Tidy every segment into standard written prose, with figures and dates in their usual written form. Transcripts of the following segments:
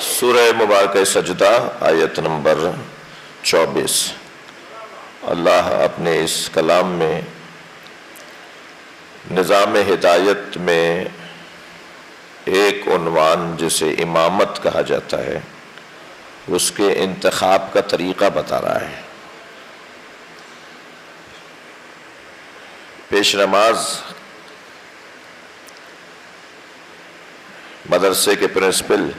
سورہ مبارکہ سجدہ آیت نمبر 24۔ اللہ اپنے اس کلام میں نظام ہدایت میں ایک عنوان جسے امامت کہا جاتا ہے اس کے انتخاب کا طریقہ بتا رہا ہے۔ پیش نماز مدرسے کے پرنسپل،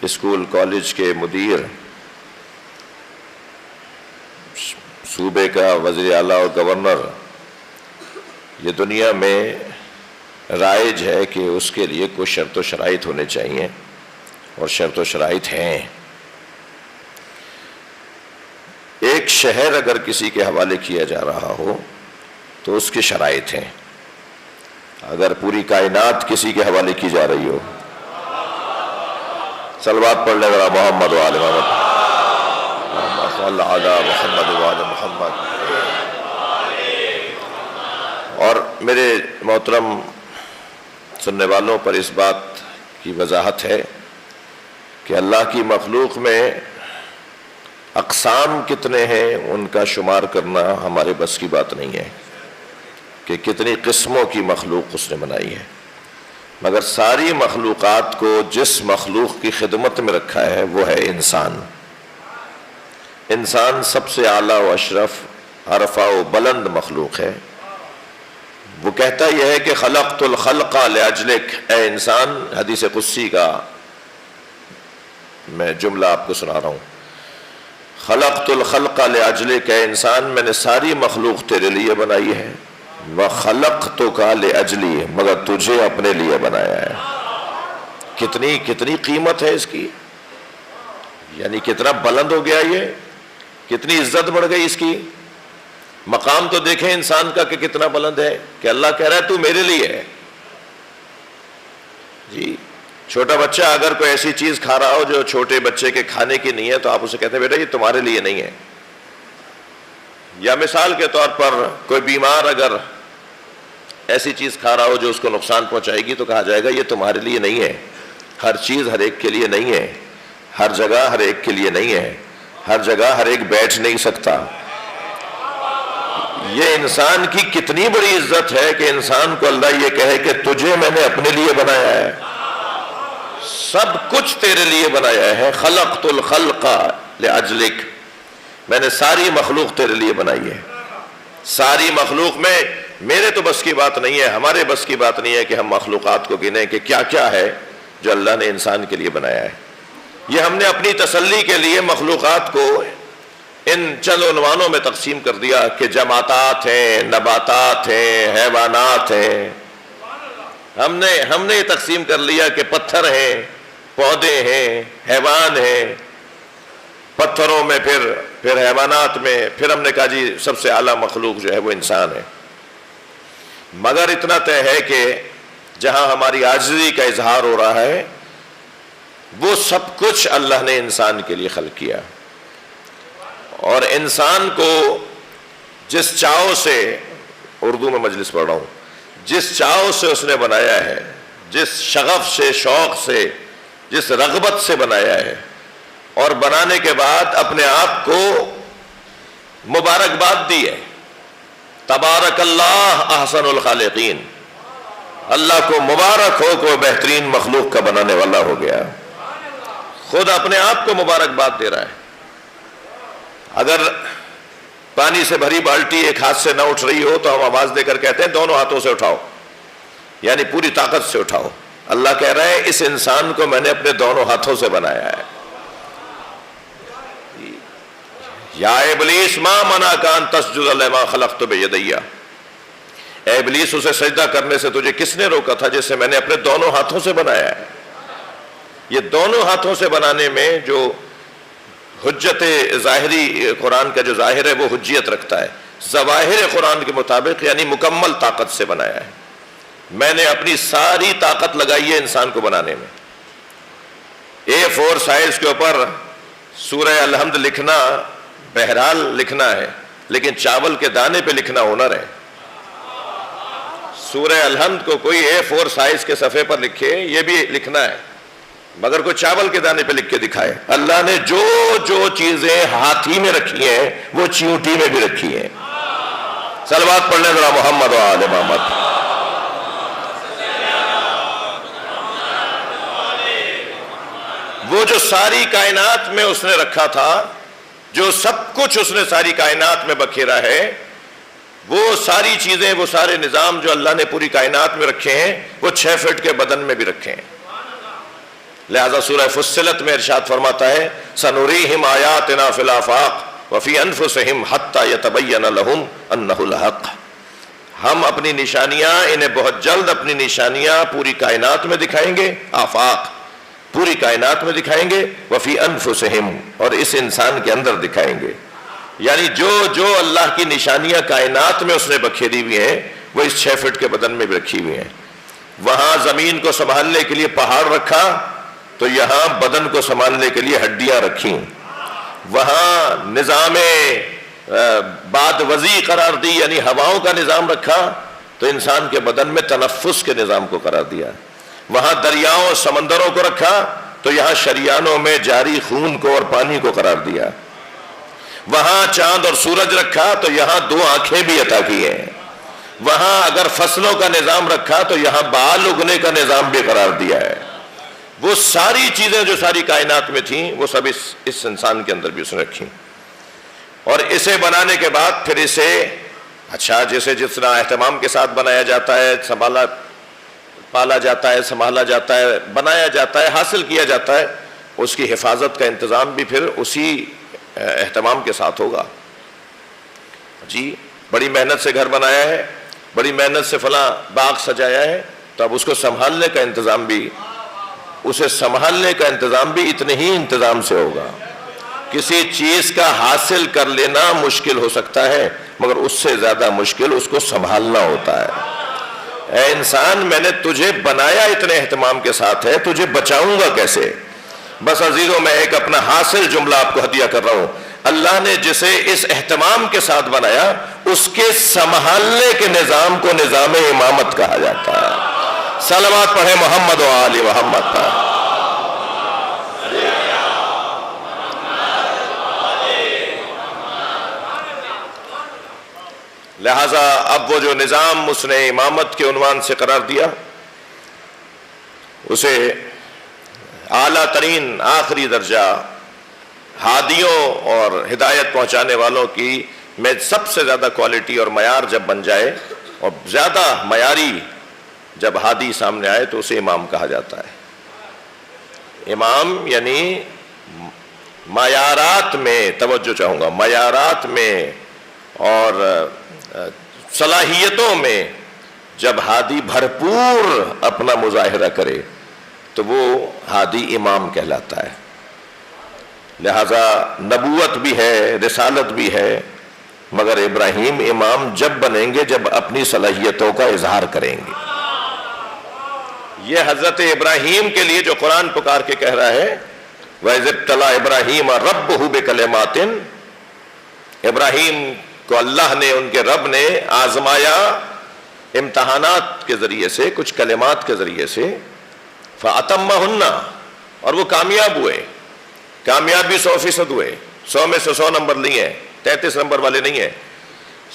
اسکول کالج کے مدیر، صوبے کا وزیر اعلیٰ اور گورنر، یہ دنیا میں رائج ہے کہ اس کے لیے کچھ شرط و شرائط ہونے چاہیے، اور شرط و شرائط ہیں۔ ایک شہر اگر کسی کے حوالے کیا جا رہا ہو تو اس کی شرائط ہیں۔ اگر پوری کائنات کسی کے حوالے کی جا رہی ہو، صلوات پڑھ لے ذرا محمد و آل محمد، محمد صلی اللہ علی محمد و آل محمد۔ اور میرے محترم سننے والوں پر اس بات کی وضاحت ہے کہ اللہ کی مخلوق میں اقسام کتنے ہیں ان کا شمار کرنا ہمارے بس کی بات نہیں ہے کہ کتنی قسموں کی مخلوق اس نے بنائی ہے، مگر ساری مخلوقات کو جس مخلوق کی خدمت میں رکھا ہے وہ ہے انسان۔ انسان سب سے اعلیٰ و اشرف، عرفہ و بلند مخلوق ہے۔ وہ کہتا یہ ہے کہ خلقت الخلق لأجلک، اے انسان، حدیث قدسی کا میں جملہ آپ کو سنا رہا ہوں، خلقت الخلق لأجلک، اے انسان، میں نے ساری مخلوق تیرے لیے بنائی ہے، وَخَلَقْتُكَ لِأَجْلِي، مگر تجھے اپنے لیے بنایا ہے۔ کتنی قیمت ہے اس کی، یعنی کتنا بلند ہو گیا، یہ کتنی عزت بڑھ گئی اس کی۔ مقام تو دیکھیں انسان کا کہ کتنا بلند ہے کہ اللہ کہہ رہا ہے تو میرے لیے ہے۔ جی، چھوٹا بچہ اگر کوئی ایسی چیز کھا رہا ہو جو چھوٹے بچے کے کھانے کی نہیں ہے تو آپ اسے کہتے ہیں بیٹا یہ تمہارے لیے نہیں ہے۔ یا مثال کے طور پر کوئی بیمار اگر ایسی چیز کھا رہا ہو جو اس کو نقصان پہنچائے گی تو کہا جائے گا یہ تمہارے لیے نہیں ہے۔ ہر چیز ہر ایک کے لیے نہیں ہے، ہر جگہ ہر ایک کے لیے نہیں ہے، ہر جگہ ہر ایک بیٹھ نہیں سکتا۔ یہ انسان کی کتنی بڑی عزت ہے کہ انسان کو اللہ یہ کہے کہ تجھے میں نے اپنے لیے بنایا ہے، سب کچھ تیرے لیے بنایا ہے۔ خلقت الخلق لأجلک، میں نے ساری مخلوق تیرے لیے بنائی ہے۔ ساری مخلوق میں میرے تو بس کی بات نہیں ہے، ہمارے بس کی بات نہیں ہے کہ ہم مخلوقات کو گنیں کہ کیا کیا ہے جو اللہ نے انسان کے لیے بنایا ہے۔ یہ ہم نے اپنی تسلی کے لیے مخلوقات کو ان چند عنوانوں میں تقسیم کر دیا کہ جمادات ہیں، نباتات ہیں، حیوانات ہیں۔ ہم نے یہ تقسیم کر لیا کہ پتھر ہیں، پودے ہیں، حیوان ہیں، پتھروں میں پھر حیوانات میں، پھر ہم نے کہا جی سب سے اعلیٰ مخلوق جو ہے وہ انسان ہے۔ مگر اتنا طے ہے کہ جہاں ہماری عاجزی کا اظہار ہو رہا ہے وہ سب کچھ اللہ نے انسان کے لیے خلق کیا، اور انسان کو جس چاؤ سے، اردو میں مجلس پڑھ رہا ہوں، جس چاؤ سے اس نے بنایا ہے، جس شغف سے، شوق سے، جس رغبت سے بنایا ہے، اور بنانے کے بعد اپنے آپ کو مبارکباد دی ہے۔ تبارک اللہ احسن الخالقین، اللہ کو مبارک ہو کہ وہ بہترین مخلوق کا بنانے والا ہو گیا۔ خود اپنے آپ کو مبارکباد دے رہا ہے۔ اگر پانی سے بھری بالٹی ایک ہاتھ سے نہ اٹھ رہی ہو تو ہم آواز دے کر کہتے ہیں دونوں ہاتھوں سے اٹھاؤ، یعنی پوری طاقت سے اٹھاؤ۔ اللہ کہہ رہا ہے اس انسان کو میں نے اپنے دونوں ہاتھوں سے بنایا ہے۔ یا ابلیس ما منعک ان تسجد لما خلقت بیدی، اے ابلیس اسے سجدہ کرنے سے تجھے کس نے روکا تھا جسے میں نے اپنے دونوں ہاتھوں سے بنایا ہے۔ یہ دونوں ہاتھوں سے بنانے میں جو حجت ظاہری قرآن کا جو ظاہر ہے وہ حجیت رکھتا ہے، ظواہر قرآن کے مطابق یعنی مکمل طاقت سے بنایا ہے۔ میں نے اپنی ساری طاقت لگائی ہے انسان کو بنانے میں۔ A4 سائز کے اوپر سورہ الحمد لکھنا بہرحال لکھنا ہے، لیکن چاول کے دانے پہ لکھنا ہنر ہے۔ سورہ الحمد کو کوئی A4 سائز کے صفحے پر لکھے، یہ بھی لکھنا ہے، مگر کوئی چاول کے دانے پہ لکھ کے دکھائے۔ اللہ نے جو جو چیزیں ہاتھی میں رکھی ہیں وہ چیونٹی میں بھی رکھی ہیں۔ صلوات پڑھ لیں ذرا محمد و آل محمد۔ وہ جو ساری کائنات میں اس نے رکھا تھا، جو سب کچھ اس نے ساری کائنات میں بکھیرا ہے، وہ ساری چیزیں، وہ سارے نظام جو اللہ نے پوری کائنات میں رکھے ہیں، وہ 6 فٹ کے بدن میں بھی رکھے ہیں۔ لہذا سورہ فصلت میں ارشاد فرماتا ہے سنوریہم آیاتنا فی الآفاق وفی انفسہم حتی یتبین لہم انہ الحق۔ ہم اپنی نشانیاں انہیں بہت جلد اپنی نشانیاں پوری کائنات میں دکھائیں گے، آفاق پوری کائنات میں دکھائیں گے، وفی انفسہم اور اس انسان کے اندر دکھائیں گے۔ یعنی جو اللہ کی نشانیاں کائنات میں اس نے بکھیری ہوئی ہیں وہ اس 6 فٹ کے بدن میں بھی رکھی ہوئی ہیں۔ وہاں زمین کو سنبھالنے کے لیے پہاڑ رکھا تو یہاں بدن کو سنبھالنے کے لیے ہڈیاں رکھیں۔ وہاں نظام باد وضعی قرار دی یعنی ہواؤں کا نظام رکھا تو انسان کے بدن میں تنفس کے نظام کو قرار دیا۔ وہاں دریاؤں سمندروں کو رکھا تو یہاں شریانوں میں جاری خون کو اور پانی کو قرار دیا۔ وہاں چاند اور سورج رکھا تو یہاں 2 آنکھیں بھی عطا کی ہیں۔ وہاں اگر فصلوں کا نظام رکھا تو یہاں بال اگنے کا نظام بھی قرار دیا ہے۔ وہ ساری چیزیں جو ساری کائنات میں تھیں وہ سب اس انسان کے اندر بھی اس نے رکھی، اور اسے بنانے کے بعد پھر اسے جسے جس طرح اہتمام کے ساتھ بنایا جاتا ہے، پالا جاتا ہے، سنبھالا جاتا ہے، بنایا جاتا ہے، حاصل کیا جاتا ہے، اس کی حفاظت کا انتظام بھی پھر اسی اہتمام کے ساتھ ہوگا۔ جی بڑی محنت سے گھر بنایا ہے، بڑی محنت سے فلاں باغ سجایا ہے، تو اب اس کو سنبھالنے کا انتظام بھی، اسے سنبھالنے کا انتظام بھی اتنے ہی انتظام سے ہوگا۔ کسی چیز کا حاصل کر لینا مشکل ہو سکتا ہے مگر اس سے زیادہ مشکل اس کو سنبھالنا ہوتا ہے۔ اے انسان، میں نے تجھے بنایا اتنے اہتمام کے ساتھ ہے، تجھے بچاؤں گا کیسے؟ بس عزیزوں، میں ایک اپنا حاصل جملہ آپ کو ہدیہ کر رہا ہوں۔ اللہ نے جسے اس اہتمام کے ساتھ بنایا اس کے سنبھالنے کے نظام کو نظام امامت کہا جاتا ہے۔ صلوات پڑھے محمد و آل محمد پر۔ لہذا اب وہ جو نظام اس نے امامت کے عنوان سے قرار دیا، اسے اعلیٰ ترین آخری درجہ ہادیوں اور ہدایت پہنچانے والوں کی میں سب سے زیادہ کوالٹی اور معیار جب بن جائے اور زیادہ معیاری جب ہادی سامنے آئے تو اسے امام کہا جاتا ہے۔ امام یعنی معیارات میں توجہ چاہوں گا، معیارات میں اور صلاحیتوں میں جب ہادی بھرپور اپنا مظاہرہ کرے تو وہ ہادی امام کہلاتا ہے۔ لہذا نبوت بھی ہے، رسالت بھی ہے، مگر ابراہیم امام جب بنیں گے جب اپنی صلاحیتوں کا اظہار کریں گے۔ یہ حضرت ابراہیم کے لیے جو قرآن پکار کے کہہ رہا ہے وَإِذِ ابْتَلَىٰ إِبْرَاهِيمَ رَبُّهُ بِكَلِمَاتٍ، ابراہیم کو اللہ نے، ان کے رب نے آزمایا امتحانات کے ذریعے سے، کچھ کلمات کے ذریعے سے، فَأَتَمَّهُنَّ، اور وہ کامیاب ہوئے، کامیابی 100% ہوئے، 100 میں سے 100 نمبر لیے ہیں، 33 نمبر والے نہیں ہیں،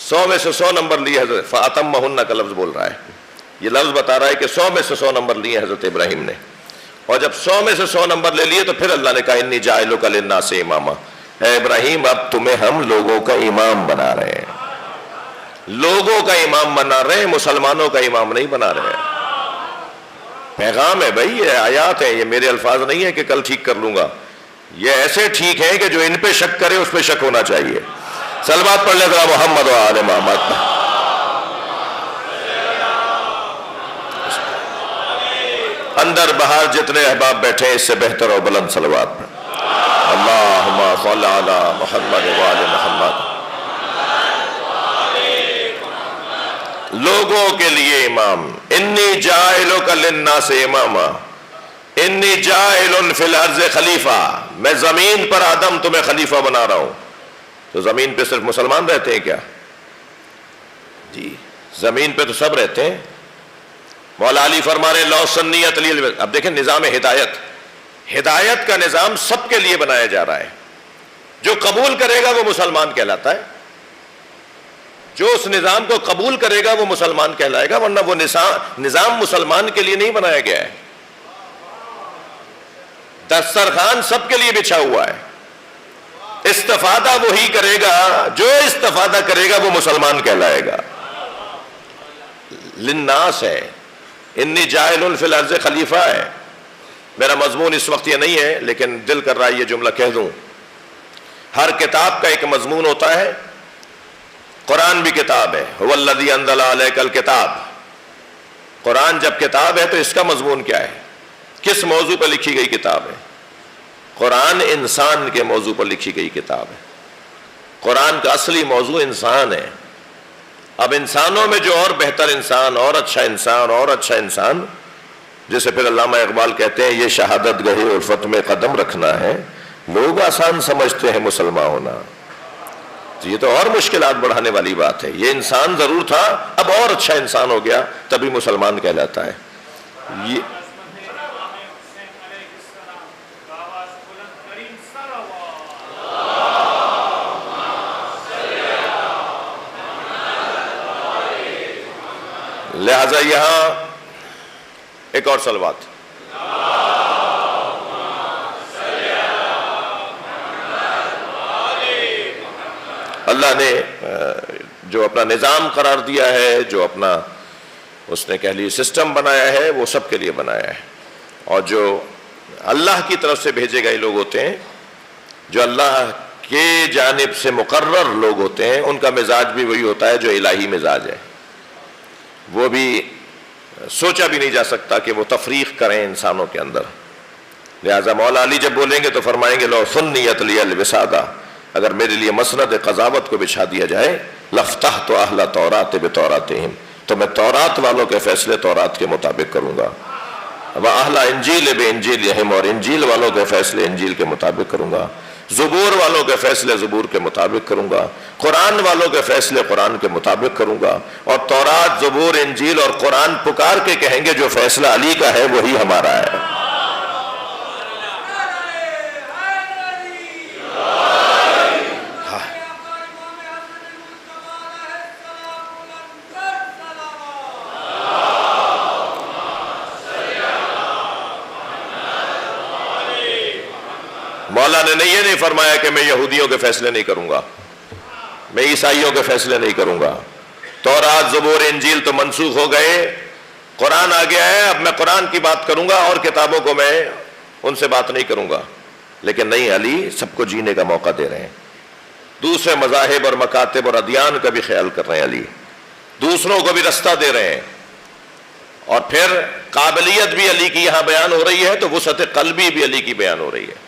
100 میں سے 100 نمبر لیے حضرت، فَأَتَمَّهُنَّ کا لفظ بول رہا ہے، یہ لفظ بتا رہا ہے کہ 100 میں سے 100 نمبر لیے حضرت ابراہیم نے، اور جب 100 میں سے 100 نمبر لے لیے تو پھر اللہ نے کہا انی جاعلک للناس اماما، اے ابراہیم اب تمہیں ہم لوگوں کا امام بنا رہے ہیں، لوگوں کا امام بنا رہے ہیں، مسلمانوں کا امام نہیں بنا رہے ہیں۔ پیغام ہے بھائی، یہ آیات ہیں، یہ میرے الفاظ نہیں ہے کہ کل ٹھیک کر لوں گا، یہ ایسے ٹھیک ہیں کہ جو ان پہ شک کرے اس پہ شک ہونا چاہیے۔ صلوات پڑھ لے ذرا محمد و آل محمد۔ اندر باہر جتنے احباب بیٹھے ہیں اس سے بہتر اور بلند صلوات پڑھ۔ اللہم صل علی محمد و آل محمد۔ لوگوں کے لیے امام، انی جاعلک للناس اماما، انی جاعل فی الارض خلیفہ، میں زمین پر آدم تمہیں خلیفہ بنا رہا ہوں۔ تو زمین پہ صرف مسلمان رہتے ہیں کیا؟ جی زمین پہ تو سب رہتے ہیں۔ مولا علی فرما رہے لو سنیت لی، اب دیکھیں نظام ہدایت، ہدایت کا نظام سب کے لیے بنایا جا رہا ہے. جو قبول کرے گا وہ مسلمان کہلاتا ہے، جو اس نظام کو قبول کرے گا وہ مسلمان کہلائے گا، ورنہ وہ نظام مسلمان کے لیے نہیں بنایا گیا ہے. دسترخوان سب کے لیے بچھا ہوا ہے، استفادہ وہی کرے گا، جو استفادہ کرے گا وہ مسلمان کہلائے گا. للناس ہے، انی جاعل فی الارض خلیفہ ہے. میرا مضمون اس وقت یہ نہیں ہے، لیکن دل کر رہا ہے یہ جملہ کہہ دوں. ہر کتاب کا ایک مضمون ہوتا ہے. قرآن بھی کتاب ہے، هو الذی انزل علیک الکتاب. قرآن جب کتاب ہے تو اس کا مضمون کیا ہے؟ کس موضوع پر لکھی گئی کتاب ہے؟ قرآن انسان کے موضوع پر لکھی گئی کتاب ہے. قرآن کا اصلی موضوع انسان ہے. اب انسانوں میں جو اور بہتر انسان، اور اچھا انسان، اور اچھا انسان، جسے پھر علامہ اقبال کہتے ہیں یہ شہادت گہے الفت میں قدم رکھنا ہے، لوگ آسان سمجھتے ہیں مسلمان ہونا. یہ تو اور مشکلات بڑھانے والی بات ہے. یہ انسان ضرور تھا، اب اور اچھا انسان ہو گیا، تبھی مسلمان کہلاتا ہے. یہ لہذا یہاں ایک اور صلوات. اللہ نے جو اپنا نظام قرار دیا ہے، جو اپنا اس نے کہہ لی سسٹم بنایا ہے، وہ سب کے لیے بنایا ہے. اور جو اللہ کی طرف سے بھیجے گئے لوگ ہوتے ہیں، جو اللہ کے جانب سے مقرر لوگ ہوتے ہیں، ان کا مزاج بھی وہی ہوتا ہے جو الہی مزاج ہے. وہ بھی سوچا بھی نہیں جا سکتا کہ وہ تفریق کریں انسانوں کے اندر. لہذا مولا علی جب بولیں گے تو فرمائیں گے لو سنیت لی الوسادہ، اگر میرے لیے مسند قضاوت کو بچھا دیا جائے، لفتحت اہل تورات بتوراتہم، تو میں تورات والوں کے فیصلے تورات کے مطابق کروں گا، واہل انجیل بانجیلہم، اور انجیل والوں کے فیصلے انجیل کے مطابق کروں گا، زبور والوں کے فیصلے زبور کے مطابق کروں گا، قرآن والوں کے فیصلے قرآن کے مطابق کروں گا. اور تورات، زبور، انجیل اور قرآن پکار کے کہیں گے جو فیصلہ علی کا ہے وہی ہمارا ہے. مولا نے یہ نہیں فرمایا کہ میں یہودیوں کے فیصلے نہیں کروں گا، میں عیسائیوں کے فیصلے نہیں کروں گا. تورات، زبور، انجیل تو منسوخ ہو گئے، قرآن آ گیا ہے، اب میں قرآن کی بات کروں گا، اور کتابوں کو میں ان سے بات نہیں کروں گا. لیکن نہیں، علی سب کو جینے کا موقع دے رہے ہیں. دوسرے مذاہب اور مکاتب اور ادیان کا بھی خیال کر رہے ہیں. علی دوسروں کو بھی رستہ دے رہے ہیں. اور پھر قابلیت بھی علی کی یہاں بیان ہو رہی ہے، تو وسعت قلبی بھی علی کی بیان ہو رہی ہے.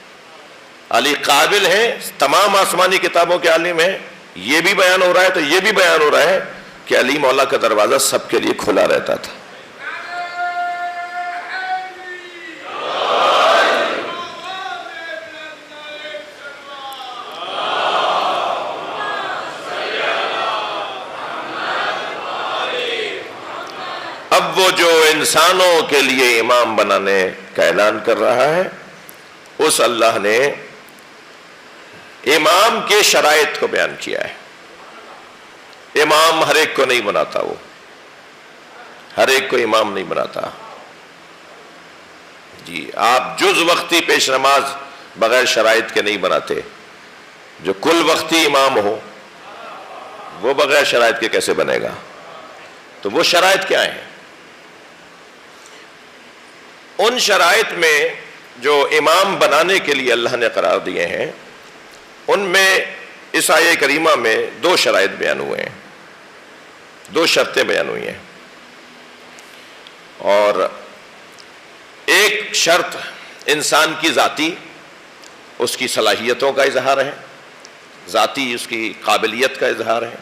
علی قابل ہیں، تمام آسمانی کتابوں کے عالم ہیں. یہ بھی بیان ہو رہا ہے تو یہ بھی بیان ہو رہا ہے کہ علی مولا کا دروازہ سب کے لیے کھلا رہتا تھا. اب وہ جو انسانوں کے لیے امام بنانے کا اعلان کر رہا ہے، اس اللہ نے امام کے شرائط کو بیان کیا ہے. امام ہر ایک کو نہیں بناتا، وہ ہر ایک کو امام نہیں بناتا. جی آپ جز وقتی پیش نماز بغیر شرائط کے نہیں بناتے. جو کل وقتی امام ہو وہ بغیر شرائط کے کیسے بنے گا؟ تو وہ شرائط کیا ہیں؟ ان شرائط میں جو امام بنانے کے لیے اللہ نے قرار دیے ہیں، ان میں اس آیہ کریمہ میں 2 شرائط بیان ہوئے ہیں، 2 شرطیں بیان ہوئی ہیں. اور ایک شرط انسان کی ذاتی، اس کی صلاحیتوں کا اظہار ہے، ذاتی اس کی قابلیت کا اظہار ہے.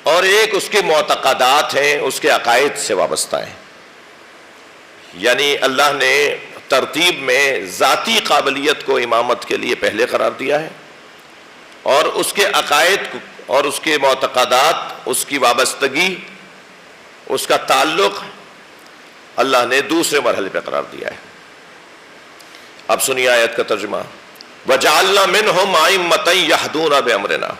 اور ایک اس کے معتقدات ہیں، اس کے عقائد سے وابستہ ہیں. یعنی اللہ نے ترتیب میں ذاتی قابلیت کو امامت کے لیے پہلے قرار دیا ہے، اور اس کے عقائد اور اس کے معتقدات، اس کی وابستگی، اس کا تعلق اللہ نے دوسرے مرحلے پہ قرار دیا ہے. اب سنیے آیت کا ترجمہ، وَجَعَلْنَا مِنْهُمْ أَئِمَّةً يَهْدُونَ بِأَمْرِنَا،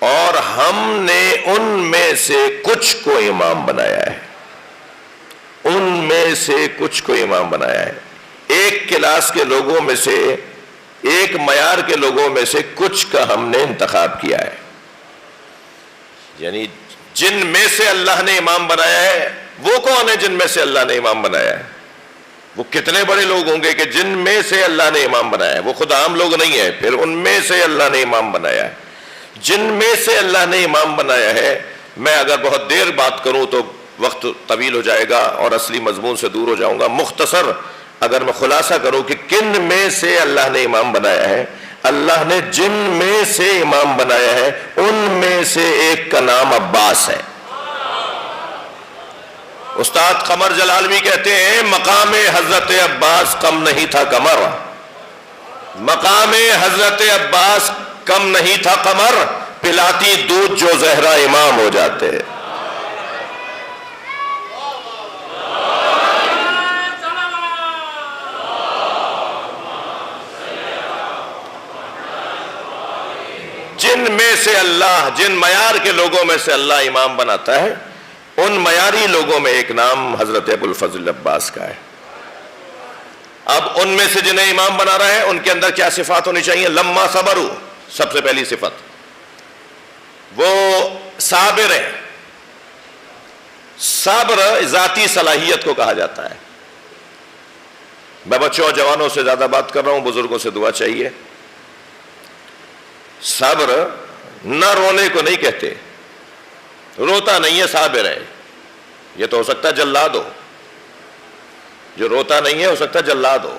اور ہم نے ان میں سے کچھ کو امام بنایا ہے، ان میں سے کچھ کو امام بنایا ہے۔ ایک کلاس کے لوگوں میں سے، ایک معیار کے لوگوں میں سے کچھ کا ہم نے انتخاب کیا ہے، یعنی جن میں سے اللہ نے امام بنایا ہے وہ کون ہے؟ جن میں سے اللہ نے امام بنایا ہے وہ کتنے بڑے لوگ ہوں گے کہ جن میں سے اللہ نے امام بنایا ہے، وہ خود عام لوگ نہیں ہے، پھر ان میں سے اللہ نے امام بنایا ہے، جن میں سے اللہ نے امام بنایا ہے۔ میں اگر بہت دیر بات کروں تو وقت طویل ہو جائے گا اور اصلی مضمون سے دور ہو جاؤں گا۔ مختصر اگر میں خلاصہ کروں کہ کن میں سے اللہ نے امام بنایا ہے، اللہ نے جن میں سے امام بنایا ہے ان میں سے ایک کا نام عباس ہے۔ استاد قمر جلالوی کہتے ہیں مقام حضرت عباس کم نہیں تھا قمر، مقام حضرت عباس کم نہیں تھا قمر، پلاتی دودھ جو زہرا امام ہو جاتے۔ جن میں سے اللہ، جن معیار کے لوگوں میں سے اللہ امام بناتا ہے ان معیاری لوگوں میں ایک نام حضرت ابو الفضل عباس کا ہے۔ اب ان میں سے جنہیں امام بنا رہا ہے ان کے اندر کیا صفات ہونی چاہیے؟ لما صبروا، سب سے پہلی صفت وہ صابر ہے۔ صبر ذاتی صلاحیت کو کہا جاتا ہے۔ میں بچوں اور جوانوں سے زیادہ بات کر رہا ہوں، بزرگوں سے دعا چاہیے۔ صبر نہ رونے کو نہیں کہتے، روتا نہیں ہے صابر ہے، یہ تو ہو سکتا ہے جلاد ہو، جو روتا نہیں ہے ہو سکتا ہے جلاد ہو،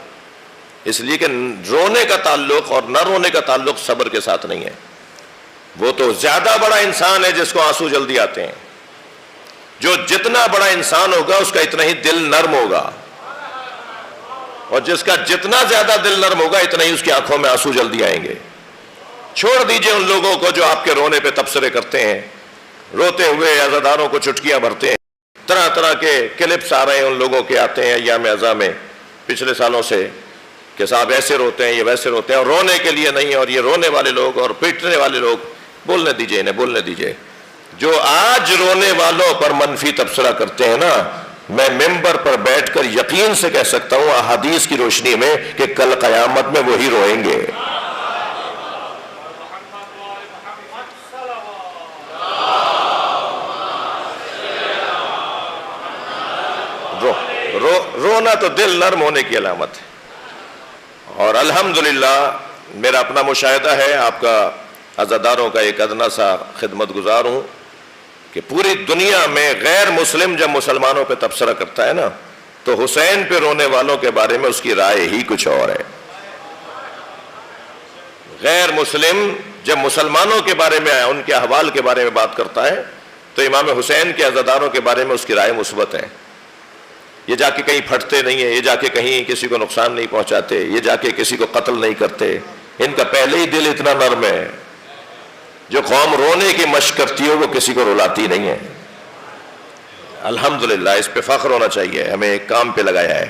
اس لیے کہ رونے کا تعلق اور نہ رونے کا تعلق صبر کے ساتھ نہیں ہے۔ وہ تو زیادہ بڑا انسان ہے جس کو آنسو جلدی آتے ہیں، جو جتنا بڑا انسان ہوگا اس کا اتنا ہی دل نرم ہوگا، اور جس کا جتنا زیادہ دل نرم ہوگا اتنا ہی اس کی آنکھوں میں آنسو جلدی آئیں گے۔ چھوڑ دیجئے ان لوگوں کو جو آپ کے رونے پہ تبصرے کرتے ہیں، روتے ہوئے عزاداروں کو چٹکیاں بھرتے ہیں، طرح طرح کے کلپس آ رہے ہیں ان لوگوں کے، آتے ہیں ایام عزا میں پچھلے سالوں سے کہ صاحب ایسے روتے ہیں، یہ ویسے روتے ہیں، اور رونے کے لیے نہیں، اور یہ رونے والے لوگ اور پیٹنے والے لوگ، بولنے دیجئے انہیں، بولنے دیجئے۔ جو آج رونے والوں پر منفی تبصرہ کرتے ہیں نا، میں ممبر پر بیٹھ کر یقین سے کہہ سکتا ہوں احادیث کی روشنی میں کہ کل قیامت میں وہی روئیں گے۔ رونا تو دل نرم ہونے کی علامت ہے، اور الحمدللہ میرا اپنا مشاہدہ ہے، آپ کا عزاداروں کا ایک ادنا سا خدمت گزار ہوں، کہ پوری دنیا میں غیر مسلم جب مسلمانوں پہ تبصرہ کرتا ہے نا تو حسین پہ رونے والوں کے بارے میں اس کی رائے ہی کچھ اور ہے۔ غیر مسلم جب مسلمانوں کے بارے میں ان کے احوال کے بارے میں بات کرتا ہے تو امام حسین کے عزاداروں کے بارے میں اس کی رائے مثبت ہے۔ یہ جا کے کہیں پھٹتے نہیں ہیں، یہ جا کے کہیں کسی کو نقصان نہیں پہنچاتے، یہ جا کے کسی کو قتل نہیں کرتے، ان کا پہلے ہی دل اتنا نرم ہے۔ جو قوم رونے کی مشق کرتی ہے وہ کسی کو رلاتی نہیں ہے۔ الحمدللہ اس پہ فخر ہونا چاہیے، ہمیں ایک کام پہ لگایا ہے۔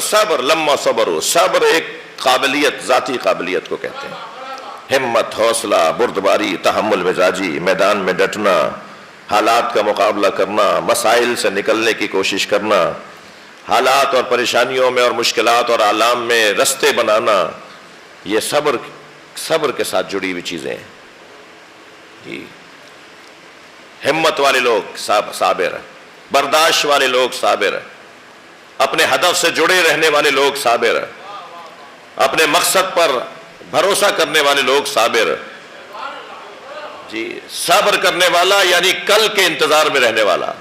صبر لما صبرو، صبر ایک قابلیت، ذاتی قابلیت کو کہتے ہیں۔ ہمت، حوصلہ، بردباری، تحمل مزاجی، میدان میں ڈٹنا، حالات کا مقابلہ کرنا، مسائل سے نکلنے کی کوشش کرنا، حالات اور پریشانیوں میں اور مشکلات اور آلام میں رستے بنانا، یہ صبر کے ساتھ جڑی ہوئی چیزیں ہیں۔ جی، ہمت والے لوگ صابر، برداشت والے لوگ صابر، اپنے ہدف سے جڑے رہنے والے لوگ صابر، اپنے مقصد پر بھروسہ کرنے والے لوگ صابر۔ جی، صبر کرنے والا یعنی کل کے انتظار میں رہنے والا،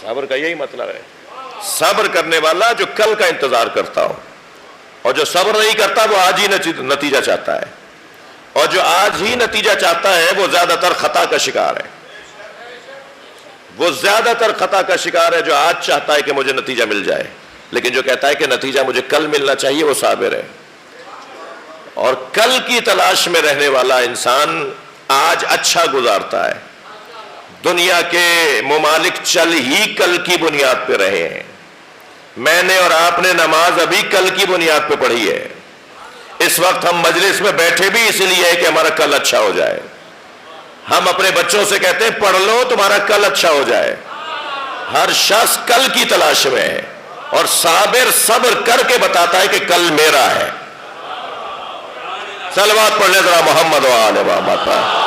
صبر کا یہی مطلب ہے، صبر کرنے والا جو کل کا انتظار کرتا ہو، اور جو صبر نہیں کرتا وہ آج ہی نتیجہ چاہتا ہے، اور جو آج ہی نتیجہ چاہتا ہے وہ زیادہ تر خطا کا شکار ہے۔ وہ زیادہ تر خطا کا شکار ہے جو آج چاہتا ہے کہ مجھے نتیجہ مل جائے، لیکن جو کہتا ہے کہ نتیجہ مجھے کل ملنا چاہیے وہ صابر ہے. اور کل کی تلاش میں رہنے والا انسان آج اچھا گزارتا ہے. دنیا کے ممالک چل ہی کل کی بنیاد پہ رہے ہیں. میں نے اور آپ نے نماز ابھی کل کی بنیاد پہ پڑھی ہے. اس وقت ہم مجلس میں بیٹھے بھی اس لیے ہے کہ ہمارا کل اچھا ہو جائے. ہم اپنے بچوں سے کہتے ہیں پڑھ لو تمہارا کل اچھا ہو جائے. ہر شخص کل کی تلاش میں ہے، اور صابر صبر کر کے بتاتا ہے کہ کل میرا ہے. صلوات پڑھ لیں ذرا محمد و آل محمد پر.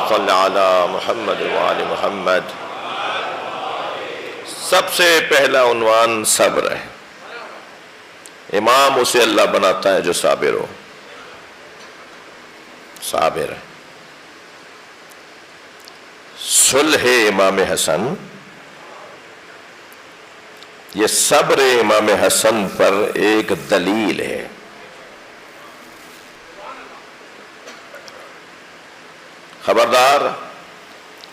صلی علی محمد وآل محمد. سب سے پہلا عنوان صبر ہے. امام اسے اللہ بناتا ہے جو صابر ہو. صابر ہے. صلح امام حسن، یہ صبر امام حسن پر ایک دلیل ہے. خبردار،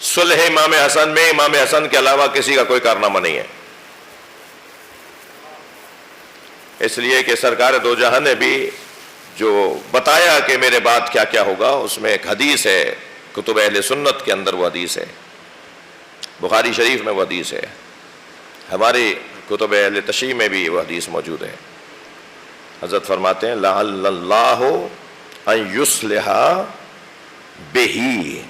صلح امام حسن میں امام حسن کے علاوہ کسی کا کوئی کارنامہ نہیں ہے. اس لیے کہ سرکار دو جہاں نے بھی جو بتایا کہ میرے بعد کیا کیا ہوگا، اس میں ایک حدیث ہے کتب اہل سنت کے اندر، وہ حدیث ہے بخاری شریف میں، وہ حدیث ہے ہماری کتب اہل تشیع میں بھی وہ حدیث موجود ہے. حضرت فرماتے ہیں لعل اللہ ان یصلح بہی،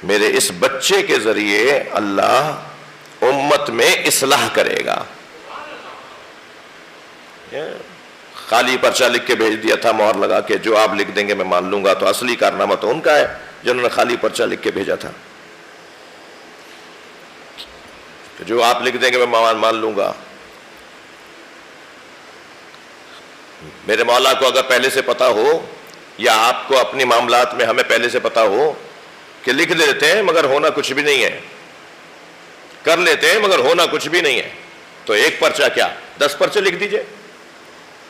میرے اس بچے کے ذریعے اللہ امت میں اصلاح کرے گا. خالی پرچہ لکھ کے بھیج دیا تھا مہر لگا کے، جو آپ لکھ دیں گے میں مان لوں گا، تو اصلی کارنامہ تو ان کا ہے جنہوں نے خالی پرچہ لکھ کے بھیجا تھا. جو آپ لکھ دیں گے میں مان لوں گا. میرے مولا کو اگر پہلے سے پتا ہو، یا آپ کو اپنی معاملات میں ہمیں پہلے سے پتا ہو کہ لکھ دیتے ہیں مگر ہونا کچھ بھی نہیں ہے، کر لیتے ہیں مگر ہونا کچھ بھی نہیں ہے، تو ایک پرچہ کیا 10 پرچے لکھ دیجئے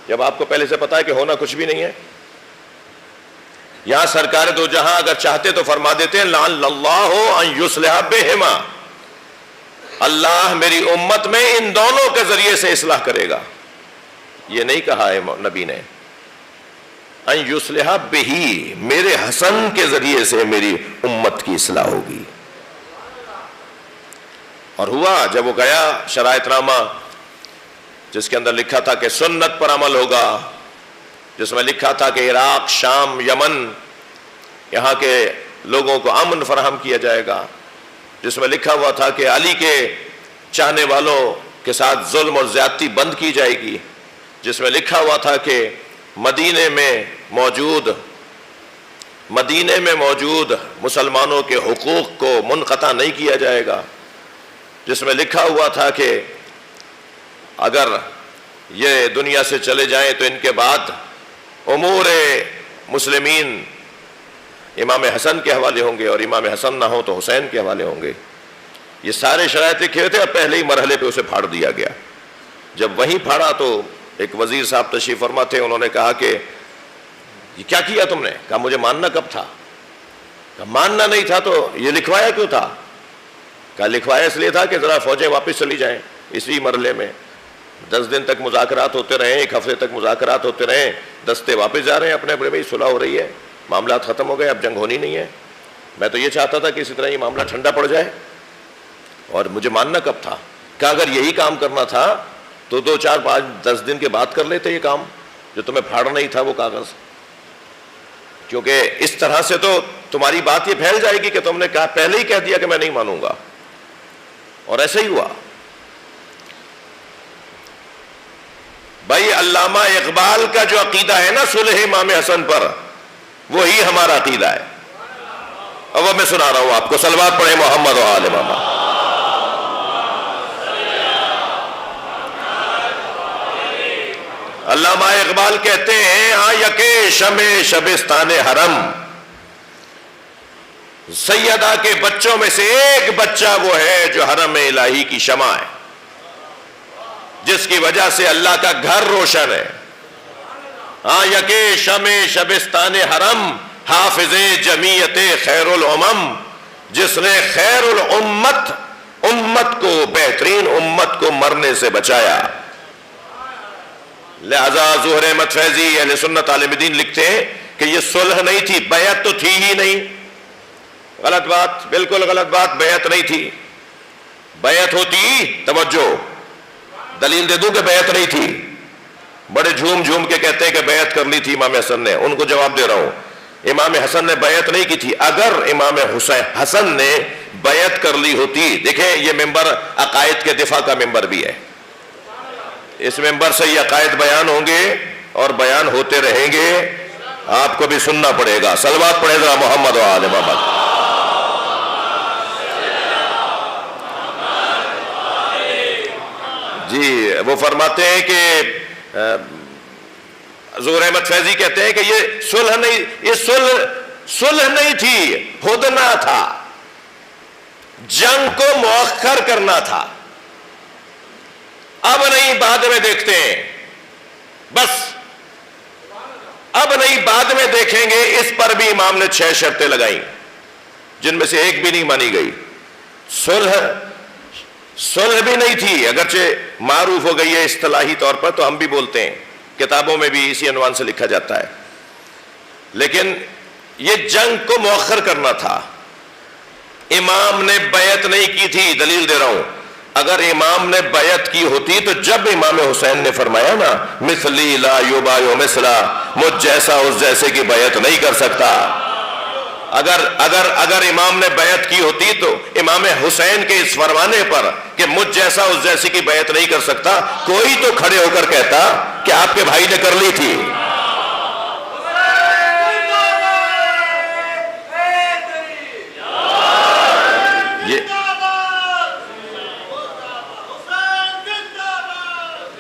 جب آپ کو پہلے سے پتا ہے کہ ہونا کچھ بھی نہیں ہے. یہاں سرکار دو جہاں اگر چاہتے تو فرما دیتے ہیں لعل اللہ ان یصلح بہما، اللہ میری امت میں ان دونوں کے ذریعے سے اصلاح کرے گا. یہ نہیں کہا ہے نبی نے، ان یصلح بہی، میرے حسن کے ذریعے سے میری امت کی اصلاح ہوگی. اور ہوا جب وہ گیا شرائط نامہ جس کے اندر لکھا تھا کہ سنت پر عمل ہوگا، جس میں لکھا تھا کہ عراق، شام، یمن، یہاں کے لوگوں کو امن فراہم کیا جائے گا، جس میں لکھا ہوا تھا کہ علی کے چاہنے والوں کے ساتھ ظلم اور زیادتی بند کی جائے گی، جس میں لکھا ہوا تھا کہ مدینے میں موجود مسلمانوں کے حقوق کو منقطع نہیں کیا جائے گا، جس میں لکھا ہوا تھا کہ اگر یہ دنیا سے چلے جائیں تو ان کے بعد امور مسلمین امام حسن کے حوالے ہوں گے، اور امام حسن نہ ہو تو حسین کے حوالے ہوں گے. یہ سارے شرائط لکھے تھے، اور پہلے ہی مرحلے پہ اسے پھاڑ دیا گیا. جب وہیں پھاڑا تو ایک وزیر صاحب تشریف فرما تھے، انہوں نے کہا کہ یہ کیا کیا تم نے؟ کہا مجھے ماننا کب تھا؟ کہا ماننا نہیں تھا تو یہ لکھوایا کیوں تھا؟ کہا لکھوایا اس لیے تھا کہ ذرا فوجیں واپس چلی جائیں. اسی مرحلے میں 10 دن تک مذاکرات ہوتے رہے، 1 ہفتے تک مذاکرات ہوتے رہے، دستے واپس جا رہے ہیں اپنے بھائی صلح ہو رہی ہے، معاملات ختم ہو گئے، اب جنگ ہونی نہیں ہے. میں تو یہ چاہتا تھا کہ اسی طرح یہ معاملہ ٹھنڈا پڑ جائے، اور مجھے ماننا کب تھا؟ کہ اگر یہی کام کرنا تھا تو 2 4 5 10 دن کے بعد کر لیتے یہ کام، جو تمہیں پھاڑنا ہی تھا وہ کاغذ. کیونکہ اس طرح سے تو تمہاری بات یہ پھیل جائے گی کہ تم نے کہا، پہلے ہی کہہ دیا کہ میں نہیں مانوں گا. اور ایسے ہی ہوا. بھائی علامہ اقبال کا جو عقیدہ ہے نا صلح امام حسن پر، وہی ہمارا عقیدہ ہے. اب میں سنا رہا ہوں آپ کو، صلوات پڑھیں محمد و آل محمد. علامہ اقبال کہتے ہیں آ یکے شمع شبستان حرم، سیدہ کے بچوں میں سے ایک بچہ وہ ہے جو حرم الہی کی شمع ہے، جس کی وجہ سے اللہ کا گھر روشن ہے۔ ہاں یکے شمع شبستان حرم، حافظ جمیعت خیر الامم، جس نے خیر الامت، امت کو، بہترین امت کو مرنے سے بچایا۔ لہذا ظہور احمد فیضی اہل سنت عالم دین لکھتے ہیں کہ یہ صلح نہیں تھی، بیعت تو تھی ہی نہیں۔ غلط بات، بالکل غلط بات، بیعت نہیں تھی۔ بیعت ہوتی، توجہ، دلیل دے دوں کہ بیعت نہیں تھی۔ بڑے جھوم جھوم کے کہتے ہیں کہ بیعت کر لی تھی امام حسن نے، ان کو جواب دے رہا ہوں، امام حسن نے بیعت نہیں کی تھی۔ اگر امام حسن نے بیعت کر لی ہوتی، دیکھیں یہ ممبر عقائد کے دفاع کا ممبر بھی ہے، اس ممبر سے یہ عقائد بیان ہوں گے اور بیان ہوتے رہیں گے، آپ کو بھی سننا پڑے گا۔ صلوات پڑھے ذرا محمد و آل محمد۔ جی وہ فرماتے ہیں کہ ظہور احمد فیضی کہتے ہیں کہ یہ صلح نہیں، یہ صلح نہیں تھی، ہدنہ تھا، جنگ کو مؤخر کرنا تھا۔ اب نہیں بعد میں دیکھتے ہیں، بس اب نہیں بعد میں دیکھیں گے۔ اس پر بھی امام نے 6 شرطیں لگائیں، جن میں سے ایک بھی نہیں مانی گئی۔ صلح بھی نہیں تھی، اگرچہ معروف ہو گئی ہے اصطلاحی طور پر، تو ہم بھی بولتے ہیں، کتابوں میں بھی اسی عنوان سے لکھا جاتا ہے، لیکن یہ جنگ کو مؤخر کرنا تھا۔ امام نے بیعت نہیں کی تھی، دلیل دے رہا ہوں۔ اگر امام نے بیعت کی ہوتی تو جب امام حسین نے فرمایا نا مثلی لا یبایع مثلا، مجھ جیسا اس جیسے کی بیعت نہیں کر سکتا، اگر امام نے بیعت کی ہوتی تو امام حسین کے اس فرمانے پر کہ مجھ جیسا اس جیسے کی بیعت نہیں کر سکتا، کوئی تو کھڑے ہو کر کہتا کہ آپ کے بھائی نے کر لی تھی۔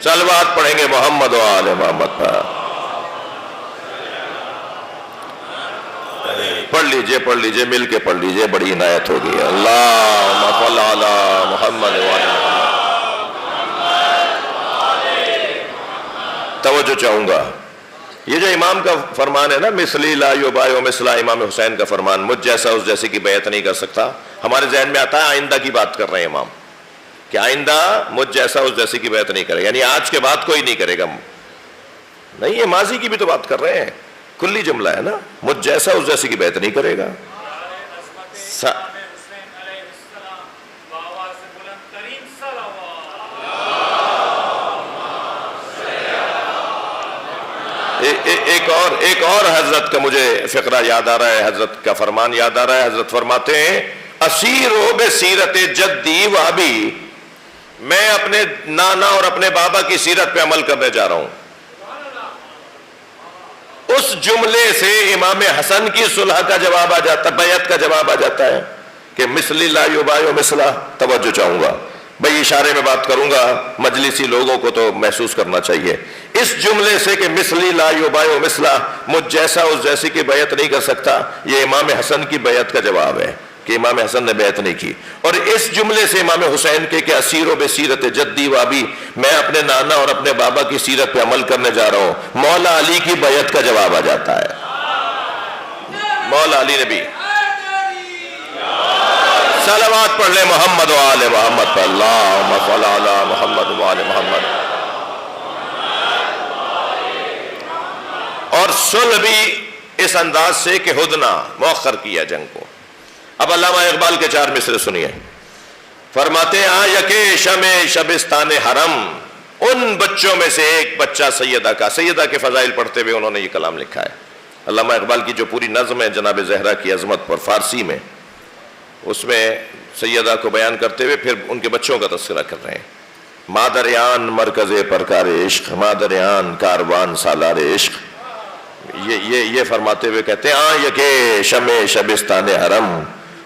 صلوات پڑھیں گے محمد و آل محمد پر۔ پڑھ لیجئے مل کے پڑھ لیجئے، بڑی عنایت ہوگی۔ اللہم صل علی محمد و آل محمد۔ توجہ چاہوں گا، یہ جو امام کا فرمان ہے نا مثلی لا یبایع مثلا، امام حسین کا فرمان، مجھ جیسا اس جیسے کی بیعت نہیں کر سکتا، ہمارے ذہن میں آتا ہے آئندہ کی بات کر رہے ہیں امام، کہ آئندہ مجھ جیسا اس جیسے کی بیعت نہیں کرے گا، یعنی آج کے بعد کوئی نہیں کرے گا۔ نہیں، یہ ماضی کی بھی تو بات کر رہے ہیں، کلی جملہ ہے نا، مجھ جیسا اس جیسے کی بیعت نہیں کرے گا۔ ایک اور حضرت کا مجھے فقرہ یاد آ رہا ہے، حضرت کا فرمان یاد آ رہا ہے۔ حضرت فرماتے ہیں اسیرو بسیرت جدی و ابی، میں اپنے نانا اور اپنے بابا کی سیرت پہ عمل کرنے جا رہا ہوں۔ اس جملے سے امام حسن کی صلح کا جواب آ جاتا، بیعت کا جواب آ جاتا ہے کہ مثلی لا یبایع مثلا۔ توجہ چاہوں گا بھئی، اشارے میں بات کروں گا، مجلسی لوگوں کو تو محسوس کرنا چاہیے۔ اس جملے سے کہ مثلی لا یبایع مثلا، مجھ جیسا اس جیسے کی بیعت نہیں کر سکتا، یہ امام حسن کی بیعت کا جواب ہے کہ امام حسن نے بیعت نہیں کی۔ اور اس جملے سے امام حسین کے کہ اسیرو بسیرت جدی و ابی، میں اپنے نانا اور اپنے بابا کی سیرت پہ عمل کرنے جا رہا ہوں، مولا علی کی بیعت کا جواب آ جاتا ہے۔ مولا علی نے بھی صلوات پڑھ لے محمد و آل محمد پر۔ اللہم صل علی محمد و آل محمد۔ اور صلح بھی اس انداز سے کہ ہدنہ، مؤخر کیا جنگ کو۔ اب علامہ اقبال کے 4 مصرے سنیے، فرماتے ہیں آ یکے شمع شبستان حرم، ان بچوں میں سے ایک بچہ سیدہ کا، سیدہ کے فضائل پڑھتے ہوئے انہوں نے یہ کلام لکھا ہے۔ علامہ اقبال کی جو پوری نظم ہے جناب زہرا کی عظمت پر فارسی میں، اس میں سیدہ کو بیان کرتے ہوئے پھر ان کے بچوں کا تذکرہ کر رہے ہیں۔ مادریان مرکز پرکار عشق، مادریان کاروان سالار عشق، یہ فرماتے ہوئے کہتے ہیں آ یکے شمع شبستان حرم،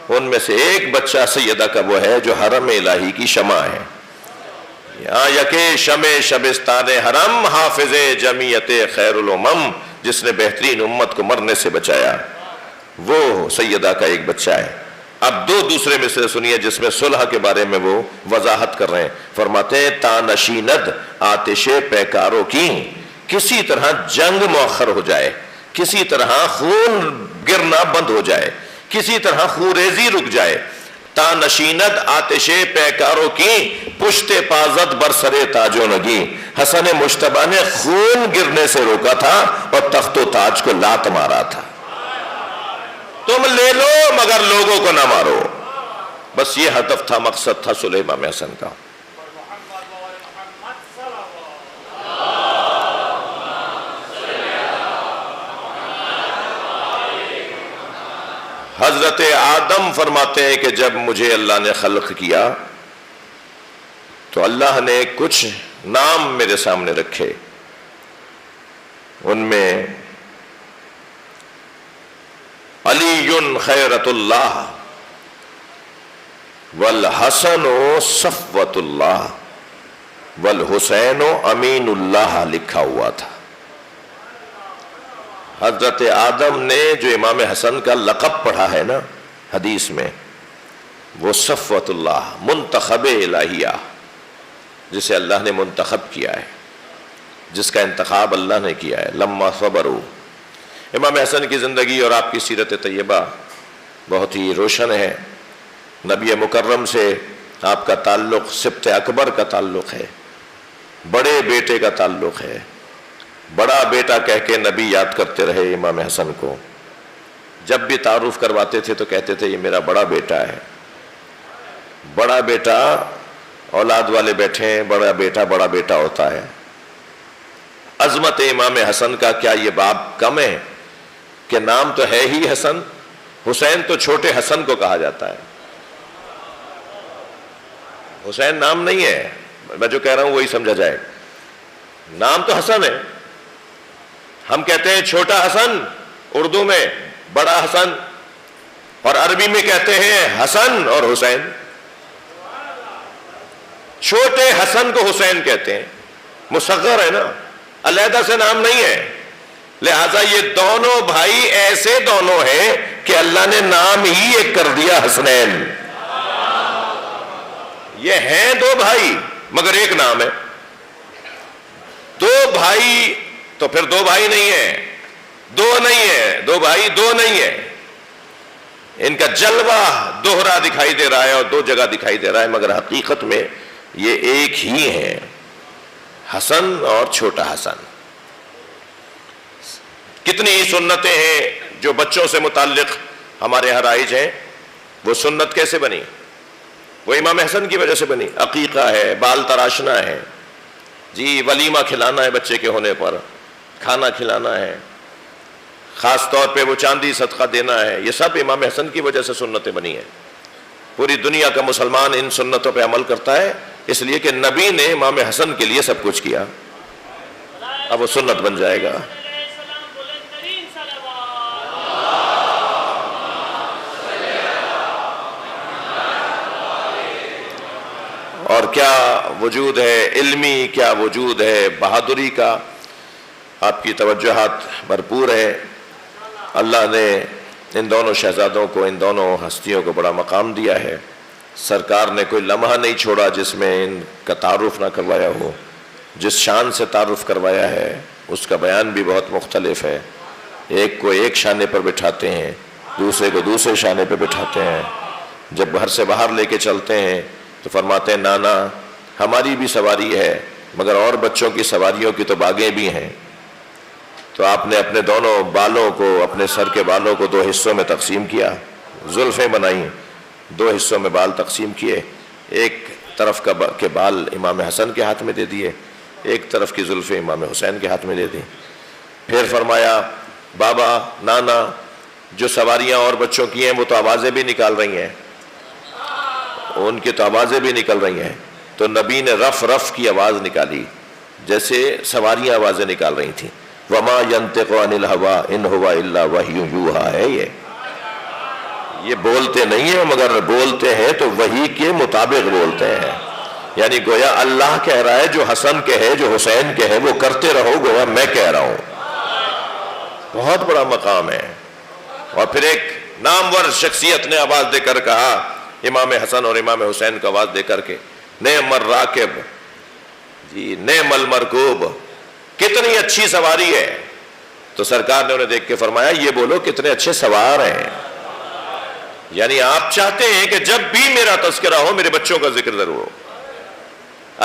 ان میں سے ایک بچہ سیدہ کا وہ ہے جو حرم الہی کی شمع ہے۔ یکے شمع شبستان حرم حافظ جمعیت خیر الامم، جس نے بہترین امت کو مرنے سے بچایا، وہ سیدہ کا ایک بچہ ہے۔ اب دو دوسرے مصرے سنیے جس میں صلح کے بارے میں وہ وضاحت کر رہے ہیں۔ فرماتے ہیں تا نشیند آتش پیکاروں کی، کسی طرح جنگ مؤخر ہو جائے، کسی طرح خون گرنا بند ہو جائے، کسی طرح خوریزی رک جائے، تا نشیند آتش پیکاروں کی پشت پازد برسرے تاج و نگی، حسن مجتبیٰ نے خون گرنے سے روکا تھا اور تخت و تاج کو لات مارا تھا۔ تم لے لو مگر لوگوں کو نہ مارو، بس یہ ہدف تھا، مقصد تھا صلح امام حسن کا۔ حضرت آدم فرماتے ہیں کہ جب مجھے اللہ نے خلق کیا تو اللہ نے کچھ نام میرے سامنے رکھے، ان میں علی خیرت اللہ والحسن صفوت اللہ والحسین امین اللہ لکھا ہوا تھا۔ حضرت آدم نے جو امام حسن کا لقب پڑھا ہے نا حدیث میں، وہ صفوت اللہ، منتخب الہیہ، جسے اللہ نے منتخب کیا ہے، جس کا انتخاب اللہ نے کیا ہے۔ لما صبروا، امام حسن کی زندگی اور آپ کی سیرت طیبہ بہت ہی روشن ہے۔ نبی مکرم سے آپ کا تعلق سبط اکبر کا تعلق ہے، بڑے بیٹے کا تعلق ہے، بڑا بیٹا کہہ کے نبی یاد کرتے رہے امام حسن کو۔ جب بھی تعارف کرواتے تھے تو کہتے تھے یہ میرا بڑا بیٹا ہے۔ بڑا بیٹا، اولاد والے بیٹھے ہیں، بڑا بیٹا ہوتا ہے۔ عظمت امام حسن کا کیا یہ باب کم ہے کہ نام تو ہے ہی حسن، حسین تو چھوٹے حسن کو کہا جاتا ہے، حسین نام نہیں ہے۔ میں جو کہہ رہا ہوں وہی سمجھا جائے، نام تو حسن ہے۔ ہم کہتے ہیں چھوٹا حسن اردو میں، بڑا حسن، اور عربی میں کہتے ہیں حسن اور حسین۔ چھوٹے حسن کو حسین کہتے ہیں، مصغر ہے نا، علیحدہ سے نام نہیں ہے۔ لہذا یہ دونوں بھائی ایسے دونوں ہیں کہ اللہ نے نام ہی ایک کر دیا، حسنین۔ یہ ہیں دو بھائی مگر ایک نام ہے۔ دو بھائی تو پھر دو بھائی نہیں ہیں، دو نہیں ہے، دو بھائی دو نہیں ہے۔ ان کا جلوہ دوہرا دکھائی دے رہا ہے اور دو جگہ دکھائی دے رہا ہے، مگر حقیقت میں یہ ایک ہی ہے، حسن اور چھوٹا حسن۔ کتنی ہی سنتیں ہیں جو بچوں سے متعلق ہمارے یہاں رائج ہیں۔ وہ سنت کیسے بنی؟ وہ امام حسن کی وجہ سے بنی۔ عقیقہ ہے، بال تراشنا ہے، جی ولیمہ کھلانا ہے بچے کے ہونے پر، کھانا کھلانا ہے، خاص طور پہ وہ چاندی صدقہ دینا ہے، یہ سب امام حسن کی وجہ سے سنتیں بنی ہیں۔ پوری دنیا کا مسلمان ان سنتوں پہ عمل کرتا ہے اس لیے کہ نبی نے امام حسن کے لیے سب کچھ کیا، اب وہ سنت بن جائے گا۔ اور کیا وجود ہے علمی، کیا وجود ہے بہادری کا، آپ کی توجہات بھرپور ہے۔ اللہ نے ان دونوں شہزادوں کو، ان دونوں ہستیوں کو بڑا مقام دیا ہے۔ سرکار نے کوئی لمحہ نہیں چھوڑا جس میں ان کا تعارف نہ کروایا ہو۔ جس شان سے تعارف کروایا ہے اس کا بیان بھی بہت مختلف ہے۔ ایک کو ایک شانے پر بٹھاتے ہیں، دوسرے کو دوسرے شانے پہ بٹھاتے ہیں۔ جب گھر سے باہر لے کے چلتے ہیں تو فرماتے ہیں نانا ہماری بھی سواری ہے مگر اور بچوں کی سواریوں کی تو باغیں بھی ہیں۔ تو آپ نے اپنے دونوں بالوں کو، اپنے سر کے بالوں کو دو حصوں میں تقسیم کیا، زلفیں بنائیں، دو حصوں میں بال تقسیم کیے، ایک طرف کے بال امام حسن کے ہاتھ میں دے دیے، ایک طرف کی زلفیں امام حسین کے ہاتھ میں دے دی۔ پھر فرمایا بابا نانا جو سواریاں اور بچوں کی ہیں وہ تو آوازیں بھی نکال رہی ہیں، ان کی تو آوازیں بھی نکل رہی ہیں، تو نبی نے رف رف کی آواز نکالی جیسے سواریاں آوازیں نکال رہی تھیں۔ وما ينطق عن الهوى ان هو الا وحی یوحی ہے، یہ بولتے نہیں ہیں مگر بولتے ہیں تو وحی کے مطابق بولتے ہیں۔ یعنی گویا اللہ کہہ رہا ہے جو حسن کے ہے، جو حسین کے ہے، وہ کرتے رہو، گویا میں کہہ رہا ہوں. بہت بڑا مقام ہے. اور پھر ایک نامور شخصیت نے آواز دے کر کہا، امام حسن اور امام حسین کا آواز دے کر کے، نعم الراکب، جی نعم المرکوب، کتنی اچھی سواری ہے. تو سرکار نے انہیں دیکھ کے فرمایا، یہ بولو کتنے اچھے سوار ہیں. یعنی آپ چاہتے ہیں کہ جب بھی میرا تذکرہ ہو میرے بچوں کا ذکر ضرور ہو.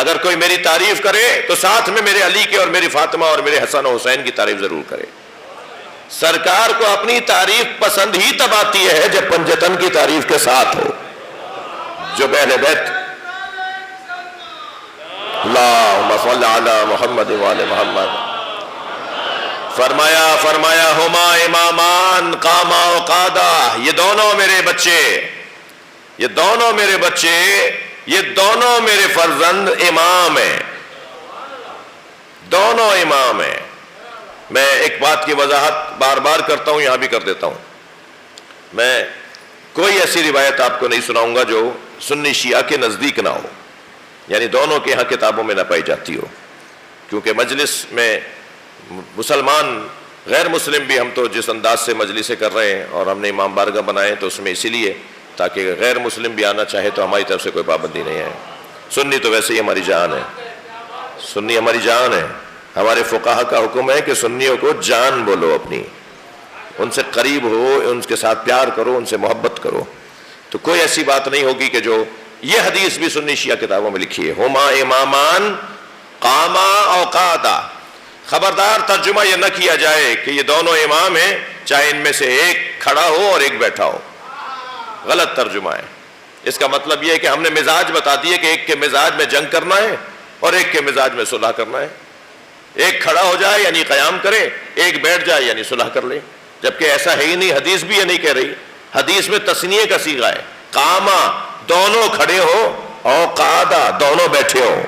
اگر کوئی میری تعریف کرے تو ساتھ میں میرے علی کے اور میری فاطمہ اور میرے حسن و حسین کی تعریف ضرور کرے. سرکار کو اپنی تعریف پسند ہی تب آتی ہے جب پنجتن کی تعریف کے ساتھ ہو. جو اہل بیت، اللہم صل علی محمد وعلی محمد، فرمایا ہما امامان قاما و قادا، یہ دونوں میرے بچے، یہ دونوں میرے بچے، یہ دونوں میرے فرزند امام ہیں، دونوں امام ہیں. میں ایک بات کی وضاحت بار بار کرتا ہوں، یہاں بھی کر دیتا ہوں. میں کوئی ایسی روایت آپ کو نہیں سناؤں گا جو سنی شیعہ کے نزدیک نہ ہو، یعنی دونوں کے ہاں کتابوں میں نہ پائی جاتی ہو. کیونکہ مجلس میں مسلمان غیر مسلم بھی، ہم تو جس انداز سے مجلسیں کر رہے ہیں اور ہم نے امام بارگاہ بنائے تو اس میں اسی لیے تاکہ غیر مسلم بھی آنا چاہے تو ہماری طرف سے کوئی پابندی نہیں ہے. سنی تو ویسے ہی ہماری جان ہے، سنی ہماری جان ہے. ہمارے فقہا کا حکم ہے کہ سنیوں کو جان بولو، اپنی ان سے قریب ہو، ان کے ساتھ پیار کرو، ان سے محبت کرو. تو کوئی ایسی بات نہیں ہوگی کہ جو یہ حدیث بھی سنی شیعہ کتابوں میں لکھی ہے، ہما امامان قاما او قادا. خبردار ترجمہ یہ نہ کیا جائے کہ یہ دونوں امام ہیں چاہے ان میں سے ایک کھڑا ہو اور ایک بیٹھا ہو. غلط ترجمہ ہے. اس کا مطلب یہ ہے کہ ہم نے مزاج بتا دیے کہ ایک کے مزاج میں جنگ کرنا ہے اور ایک کے مزاج میں صلح کرنا ہے. ایک کھڑا ہو جائے یعنی قیام کرے، ایک بیٹھ جائے یعنی صلح کر لے. جبکہ ایسا ہے ہی نہیں، حدیث بھی یہ نہیں کہہ رہی. حدیث میں تثنیہ کا صیغہ ہے، قاما دونوں کھڑے ہو اور قادا دونوں بیٹھے ہو.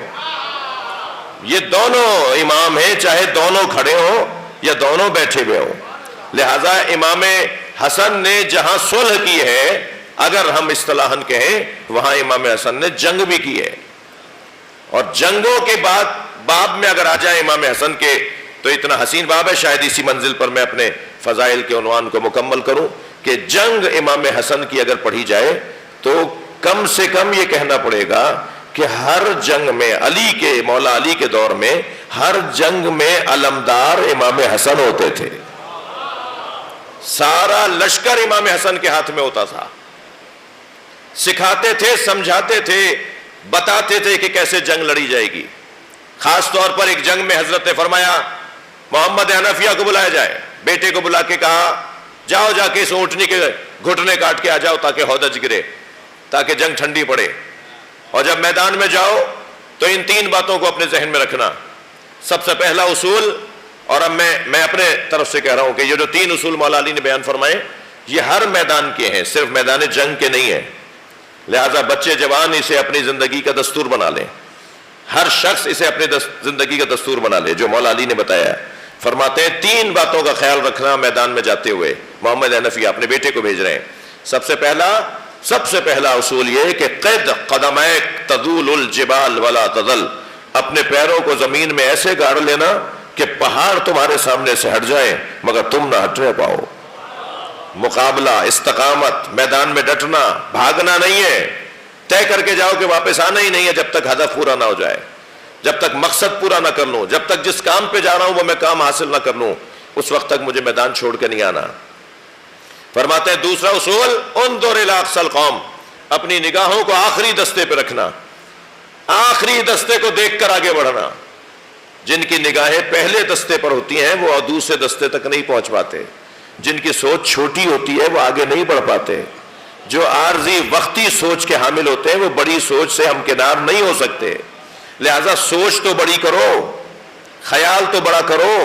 یہ دونوں امام ہیں چاہے دونوں کھڑے ہو یا دونوں بیٹھے ہوئے ہو. لہذا امام حسن نے جہاں صلح کی ہے، اگر ہم اصطلاحاً کہیں، وہاں امام حسن نے جنگ بھی کی ہے. اور جنگوں کے بعد باب میں اگر آ جائے امام حسن کے تو اتنا حسین باب ہے، شاید اسی منزل پر میں اپنے فضائل کے عنوان کو مکمل کروں کہ جنگ امام حسن کی اگر پڑھی جائے تو کم سے کم یہ کہنا پڑے گا کہ ہر جنگ میں علی کے، مولا علی کے دور میں ہر جنگ میں علمدار امام حسن ہوتے تھے. سارا لشکر امام حسن کے ہاتھ میں ہوتا تھا. سکھاتے تھے، سمجھاتے تھے، بتاتے تھے کہ کیسے جنگ لڑی جائے گی. خاص طور پر ایک جنگ میں حضرت نے فرمایا محمد حنفیہ کو بلایا جائے. بیٹے کو بلا کے کہا جاؤ جا کے اس اونٹنی کے گھٹنے کاٹ کے آ جاؤ تاکہ ہودج گرے، تاکہ جنگ ٹھنڈی پڑے. اور جب میدان میں جاؤ تو ان تین باتوں کو اپنے ذہن میں رکھنا. سب سے پہلا اصول، اور اب میں اپنے طرف سے کہہ رہا ہوں کہ یہ جو تین اصول مولا علی نے بیان فرمائے یہ ہر میدان کے ہیں، صرف میدان جنگ کے نہیں ہیں. لہذا بچے جوان اسے اپنی زندگی کا دستور بنا لیں. ہر شخص اسے اپنی زندگی کا دستور بنا لے جو مولا علی نے بتایا ہے. فرماتے ہیں تین باتوں کا خیال رکھنا میدان میں جاتے ہوئے. محمد حنفی اپنے بیٹے کو بھیج رہے ہیں. سب سے پہلا اصول یہ کہ قد قدمیک تزول الجبال ولا تزل، اپنے پیروں کو زمین میں ایسے گاڑ لینا کہ پہاڑ تمہارے سامنے سے ہٹ جائیں مگر تم نہ ہٹنے پاؤ. مقابلہ، استقامت، میدان میں ڈٹنا، بھاگنا نہیں ہے. طے کر کے جاؤ کہ واپس آنا ہی نہیں ہے جب تک ہدف پورا نہ ہو جائے، جب تک مقصد پورا نہ کر لوں، جب تک جس کام پہ جا رہا ہوں وہ میں کام حاصل نہ کر لوں، اس وقت تک مجھے میدان چھوڑ کے نہیں آنا. فرماتے ہیں دوسرا اصول انظر الی اقصی القوم، اپنی نگاہوں کو آخری دستے پہ رکھنا، آخری دستے کو دیکھ کر آگے بڑھنا. جن کی نگاہیں پہلے دستے پر ہوتی ہیں وہ دوسرے دستے تک نہیں پہنچ پاتے. جن کی سوچ چھوٹی ہوتی ہے وہ آگے نہیں بڑھ پاتے. جو عارضی وقتی سوچ کے حامل ہوتے ہیں وہ بڑی سوچ سے ہمکنار نہیں ہو سکتے. لہذا سوچ تو بڑی کرو، خیال تو بڑا کرو،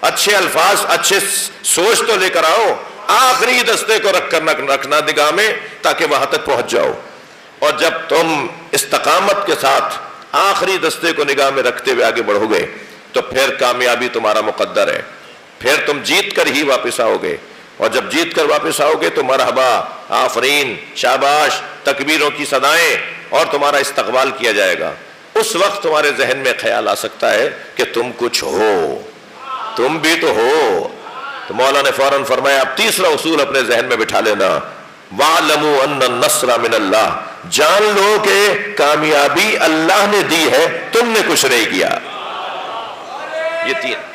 اچھے الفاظ، اچھے سوچ تو لے کر آؤ. آخری دستے کو رکھنا نگاہ میں تاکہ وہاں تک پہنچ جاؤ. اور جب تم استقامت کے ساتھ آخری دستے کو نگاہ میں رکھتے ہوئے آگے بڑھو گے تو پھر کامیابی تمہارا مقدر ہے. پھر تم جیت کر ہی واپس آؤ گے. اور جب جیت کر واپس آؤ گے تو مرحبا، آفرین، شاباش، تکبیروں کی صدائیں اور تمہارا استقبال کیا جائے گا، اس وقت تمہارے ذہن میں خیال آ سکتا ہے کہ تم کچھ ہو، تم بھی تو ہو۔ تو مولا نے فوراً فرمایا اب تیسرا اصول اپنے ذہن میں بٹھا لینا، وَاعْلَمُوا أَنَّ النَّصْرَ مِنَ اللَّهِ، جان لو کہ کامیابی اللہ نے دی ہے، تم نے کچھ نہیں کیا۔ یہ تین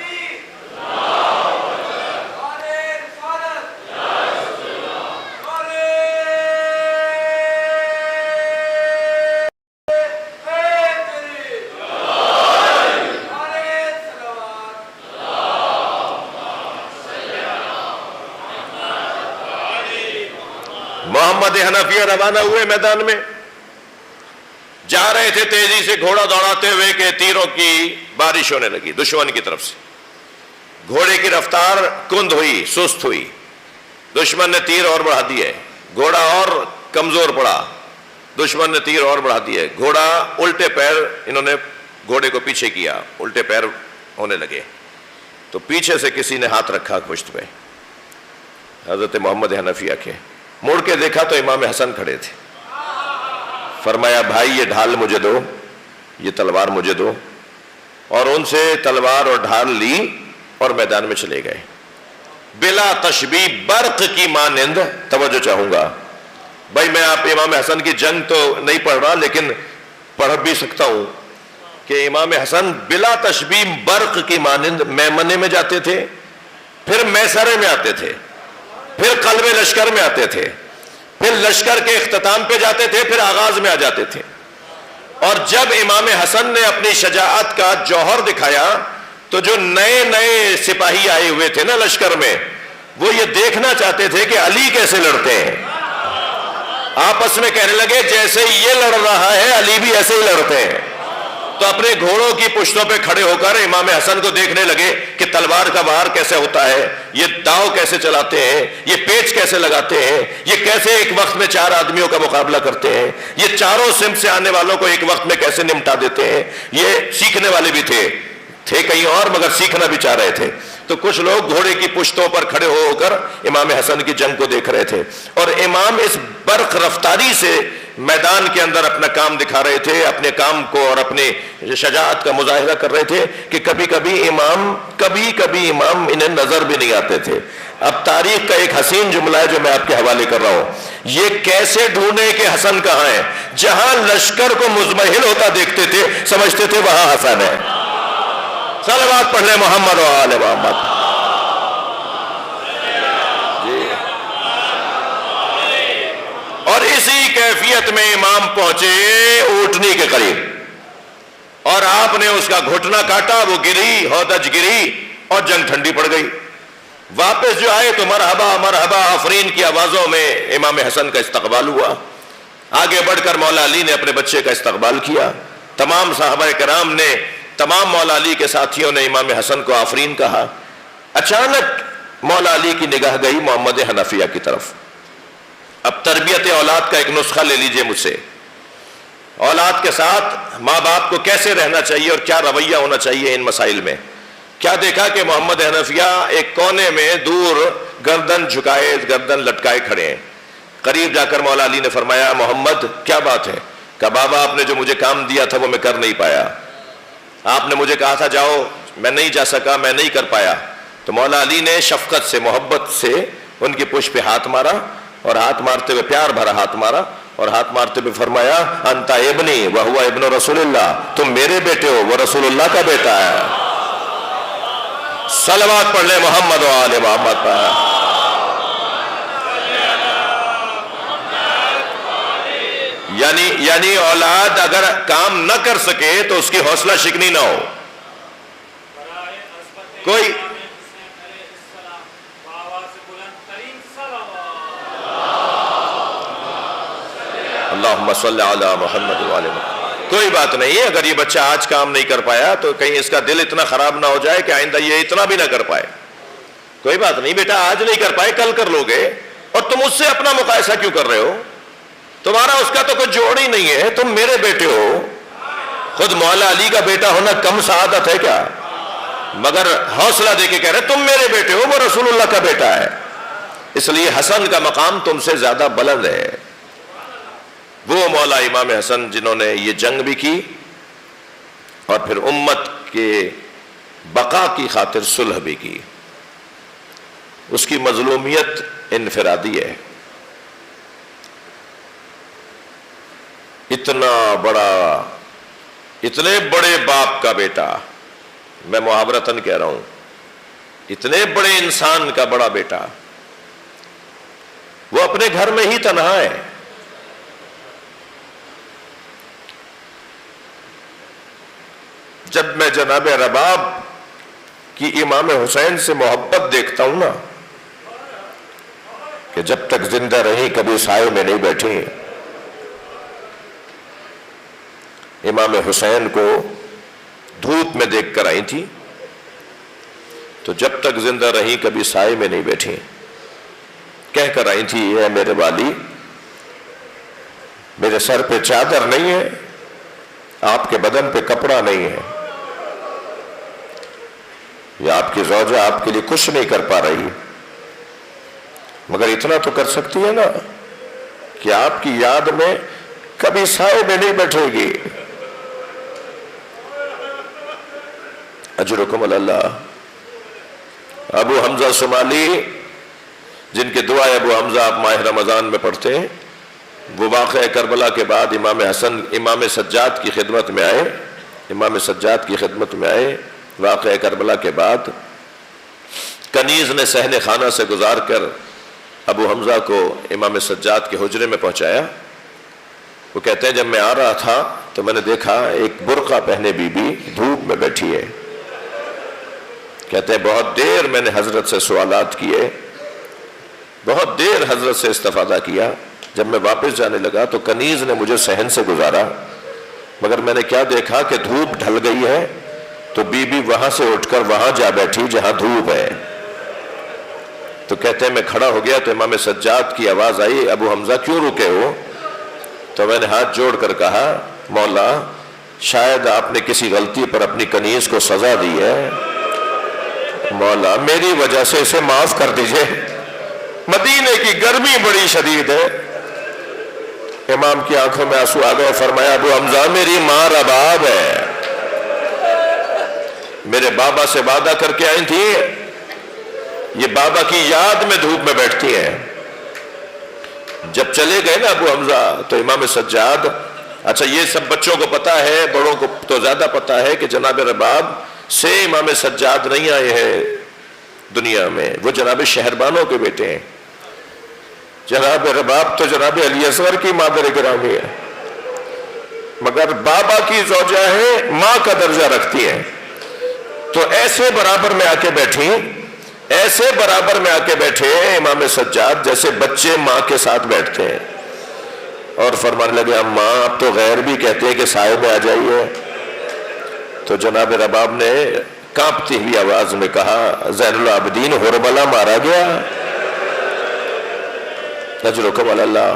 محمد حنفیہ روانہ ہوئے میدان میں، جا رہے تھے تیزی سے گھوڑا دوڑاتے ہوئے کہ تیروں کی بارش ہونے لگی دشمن کی طرف سے۔ گھوڑے کی رفتار کند ہوئی، سست ہوئی، دشمن نے تیر اور بڑھا دیے، گھوڑا اور کمزور پڑا، دشمن نے تیر اور بڑھا دیے، گھوڑا الٹے پیر، انہوں نے گھوڑے کو پیچھے کیا، الٹے پیر ہونے لگے، تو پیچھے سے کسی نے ہاتھ رکھا پشت پہ، حضرت محمد حنفیہ کے، مڑ کے دیکھا تو امام حسن کھڑے تھے۔ فرمایا بھائی یہ ڈھال مجھے دو، یہ تلوار مجھے دو، اور ان سے تلوار اور ڈھال لی اور میدان میں چلے گئے، بلا تشبیہ برق کی مانند۔ توجہ چاہوں گا بھائی، میں آپ امام حسن کی جنگ تو نہیں پڑھ رہا، لیکن پڑھ بھی سکتا ہوں کہ امام حسن بلا تشبیہ برق کی مانند میمنے میں جاتے تھے، پھر میسرے میں آتے تھے، پھر قلب لشکر میں آتے تھے، پھر لشکر کے اختتام پہ جاتے تھے، پھر آغاز میں آ جاتے تھے۔ اور جب امام حسن نے اپنی شجاعت کا جوہر دکھایا تو جو نئے نئے سپاہی آئے ہوئے تھے نا لشکر میں، وہ یہ دیکھنا چاہتے تھے کہ علی کیسے لڑتے ہیں، آپس میں کہنے لگے جیسے یہ لڑ رہا ہے علی بھی ایسے ہی لڑتے ہیں۔ تو اپنے گھوڑوں کی پشتوں پہ کھڑے ہو کر امام حسن کو دیکھنے لگے کہ تلوار کا وار کیسے ہوتا ہے، یہ داؤ کیسے چلاتے ہیں، یہ پیچ کیسے لگاتے ہیں، یہ کیسے ایک وقت میں 4 آدمیوں کا مقابلہ کرتے ہیں، یہ چاروں سمت سے آنے والوں کو ایک وقت میں کیسے نمٹا دیتے ہیں۔ یہ سیکھنے والے بھی تھے کہیں اور، مگر سیکھنا بھی چاہ رہے تھے۔ تو کچھ لوگ گھوڑے کی پشتوں پر کھڑے ہو کر امام حسن کی جنگ کو دیکھ رہے تھے، اور امام اس برق رفتاری سے میدان کے اندر اپنا کام دکھا رہے تھے، اپنے کام کو اور اپنے شجاعت کا مظاہرہ کر رہے تھے کہ کبھی کبھی امام انہیں نظر بھی نہیں آتے تھے۔ اب تاریخ کا ایک حسین جملہ ہے جو میں آپ کے حوالے کر رہا ہوں، یہ کیسے ڈھونڈے کہ حسن کہاں ہے؟ جہاں لشکر کو مزمحل ہوتا دیکھتے تھے سمجھتے تھے وہاں حسن ہے۔ صلوات پڑھ لیں محمد و آل محمد۔ اور اسی کیفیت میں امام پہنچے اونٹنی کے قریب، اور آپ نے اس کا گھٹنا کاٹا، وہ گری، ہودج گری، اور جنگ ٹھنڈی پڑ گئی۔ واپس جو آئے تو مرحبا مرحبا آفرین کی آوازوں میں امام حسن کا استقبال ہوا۔ آگے بڑھ کر مولا علی نے اپنے بچے کا استقبال کیا، تمام صحابہ کرام نے، تمام مولا علی کے ساتھیوں نے امام حسن کو آفرین کہا۔ اچانک مولا علی کی نگاہ گئی محمد حنفیہ کی طرف۔ اب تربیت اولاد کا ایک نسخہ لے لیجئے مجھ سے، اولاد کے ساتھ ماں باپ کو کیسے رہنا چاہیے اور کیا رویہ ہونا چاہیے ان مسائل میں۔ کیا دیکھا کہ محمد حنفیہ ایک کونے میں دور گردن جھکائے، گردن لٹکائے کھڑے ہیں۔ قریب جا کر مولا علی نے فرمایا محمد کیا بات ہے؟ کہا بابا آپ نے جو مجھے کام دیا تھا وہ میں کر نہیں پایا، آپ نے مجھے کہا تھا جاؤ، میں نہیں جا سکا، میں نہیں کر پایا۔ تو مولا علی نے شفقت سے، محبت سے ان کی پشت پہ ہاتھ مارا، اور ہاتھ مارتے ہوئے پیار بھرا ہاتھ مارا، اور ہاتھ مارتے ہوئے فرمایا انت ابنی وہو ابن رسول اللہ، تم میرے بیٹے ہو، وہ رسول اللہ کا بیٹا ہے۔ صلوات پڑھ لیں محمد و آل محمد پر۔ یعنی اولاد اگر کام نہ کر سکے تو اس کی حوصلہ شکنی نہ ہو۔ کوئی اللہم صلی علی محمد وعلی محمد۔ کوئی بات نہیں ہے، اگر یہ بچہ آج کام نہیں کر پایا تو کہیں اس کا دل اتنا خراب نہ ہو جائے کہ آئندہ یہ اتنا بھی نہ کر پائے۔ کوئی بات نہیں بیٹا، آج نہیں کر پائے کل کر لو گے، اور تم اس سے اپنا مقایسہ کیوں کر رہے ہو؟ تمہارا اس کا تو کوئی جوڑ ہی نہیں ہے، تم میرے بیٹے ہو۔ خود مولا علی کا بیٹا ہونا کم سعادت ہے کیا؟ مگر حوصلہ دے کے کہہ رہے تم میرے بیٹے ہو، وہ رسول اللہ کا بیٹا ہے، اس لیے حسن کا مقام تم سے زیادہ بلند ہے۔ وہ مولا امام حسن جنہوں نے یہ جنگ بھی کی اور پھر امت کے بقا کی خاطر صلح بھی کی. اس کی مظلومیت انفرادی ہے. اتنے بڑے باپ کا بیٹا، میں محاورتاً کہہ رہا ہوں، اتنے بڑے انسان کا بڑا بیٹا، وہ اپنے گھر میں ہی تنہا ہے. جب میں جناب رباب کی امام حسین سے محبت دیکھتا ہوں نا، کہ جب تک زندہ رہی کبھی سائے میں نہیں بیٹھی. امام حسین کو دھوپ میں دیکھ کر آئی تھی تو جب تک زندہ رہی کبھی سائے میں نہیں بیٹھی. کہہ کر آئی تھی، اے میرے والی، میرے سر پہ چادر نہیں ہے، آپ کے بدن پہ کپڑا نہیں ہے، یا آپ کی زوجہ آپ کے لیے کچھ نہیں کر پا رہی، مگر اتنا تو کر سکتی ہے نا کہ آپ کی یاد میں کبھی سائے میں نہیں بیٹھے گی. اجرکم اللہ. ابو حمزہ شمالی، جن کے دعائے ابو حمزہ آپ ماہ رمضان میں پڑھتے ہیں، وہ واقعہ کربلا کے بعد امام سجاد کی خدمت میں آئے. امام سجاد کی خدمت میں آئے. واقعہ کربلا کے بعد کنیز نے صحن خانہ سے گزار کر ابو حمزہ کو امام سجاد کے حجرے میں پہنچایا. وہ کہتے ہیں جب میں آ رہا تھا تو میں نے دیکھا ایک برقع پہنے بی بی دھوپ میں بیٹھی ہے. کہتے ہیں بہت دیر میں نے حضرت سے سوالات کیے، بہت دیر حضرت سے استفادہ کیا. جب میں واپس جانے لگا تو کنیز نے مجھے صحن سے گزارا، مگر میں نے کیا دیکھا کہ دھوپ ڈھل گئی ہے تو بی بی وہاں سے اٹھ کر وہاں جا بیٹھی جہاں دھوپ ہے. تو کہتے ہیں میں کھڑا ہو گیا تو امام سجاد کی آواز آئی، ابو حمزہ کیوں رکے ہو؟ تو میں نے ہاتھ جوڑ کر کہا، مولا شاید آپ نے کسی غلطی پر اپنی کنیز کو سزا دی ہے، مولا میری وجہ سے اسے معاف کر دیجئے، مدینے کی گرمی بڑی شدید ہے. امام کی آنکھوں میں آنسو آ گئے. فرمایا ابو حمزہ میری ماں رباب ہے، میرے بابا سے وعدہ کر کے آئی تھی، یہ بابا کی یاد میں دھوپ میں بیٹھتی ہیں. جب چلے گئے نا ابو حمزہ تو امام سجاد، اچھا یہ سب بچوں کو پتا ہے، بڑوں کو تو زیادہ پتا ہے کہ جناب رباب سے امام سجاد نہیں آئے ہیں دنیا میں، وہ جناب شہربانوں کے بیٹے ہیں. جناب رباب تو جناب علی اصغر کی مادر گرامی ہے، مگر بابا کی زوجہ ہے، ماں کا درجہ رکھتی ہیں. تو ایسے برابر میں آ کے بیٹھی، ایسے برابر میں آ کے بیٹھے امام سجاد جیسے بچے ماں کے ساتھ بیٹھتے ہیں، اور فرمانے لگے اماں اب تو غیر بھی کہتے ہیں کہ سائے میں آ جائیے. تو جناب رباب نے کانپتی ہوئی آواز میں کہا، زین العابدین ہرملہ مارا گیا. اجرکم اللہ.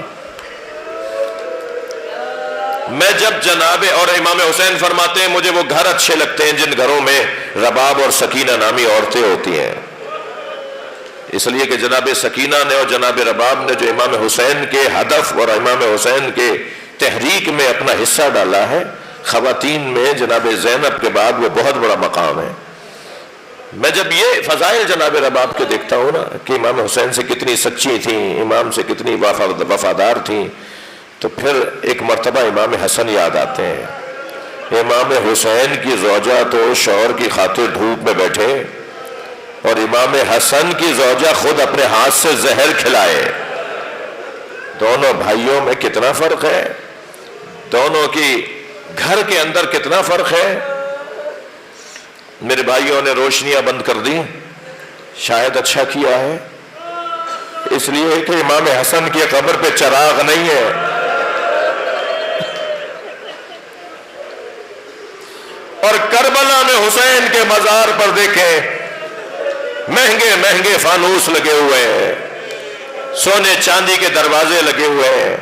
میں جب جناب اور امام حسین فرماتے ہیں مجھے وہ گھر اچھے لگتے ہیں جن گھروں میں رباب اور سکینہ نامی عورتیں ہوتی ہیں، اس لیے کہ جناب سکینہ نے اور جناب رباب نے جو امام حسین کے ہدف اور امام حسین کے تحریک میں اپنا حصہ ڈالا ہے، خواتین میں جناب زینب کے بعد وہ بہت بڑا مقام ہے. میں جب یہ فضائل جناب رباب کے دیکھتا ہوں نا کہ امام حسین سے کتنی سچی تھیں، امام سے کتنی وفادار تھیں، تو پھر ایک مرتبہ امام حسن یاد آتے ہیں. امام حسین کی زوجہ تو شوہر کی خاطر دھوپ میں بیٹھے اور امام حسن کی زوجہ خود اپنے ہاتھ سے زہر کھلائے. دونوں بھائیوں میں کتنا فرق ہے، دونوں کی گھر کے اندر کتنا فرق ہے. میرے بھائیوں نے روشنیاں بند کر دی، شاید اچھا کیا ہے، اس لیے کہ امام حسن کی قبر پہ چراغ نہیں ہے. اور کربلا میں حسین کے مزار پر دیکھیں مہنگے مہنگے فانوس لگے ہوئے ہیں، سونے چاندی کے دروازے لگے ہوئے ہیں،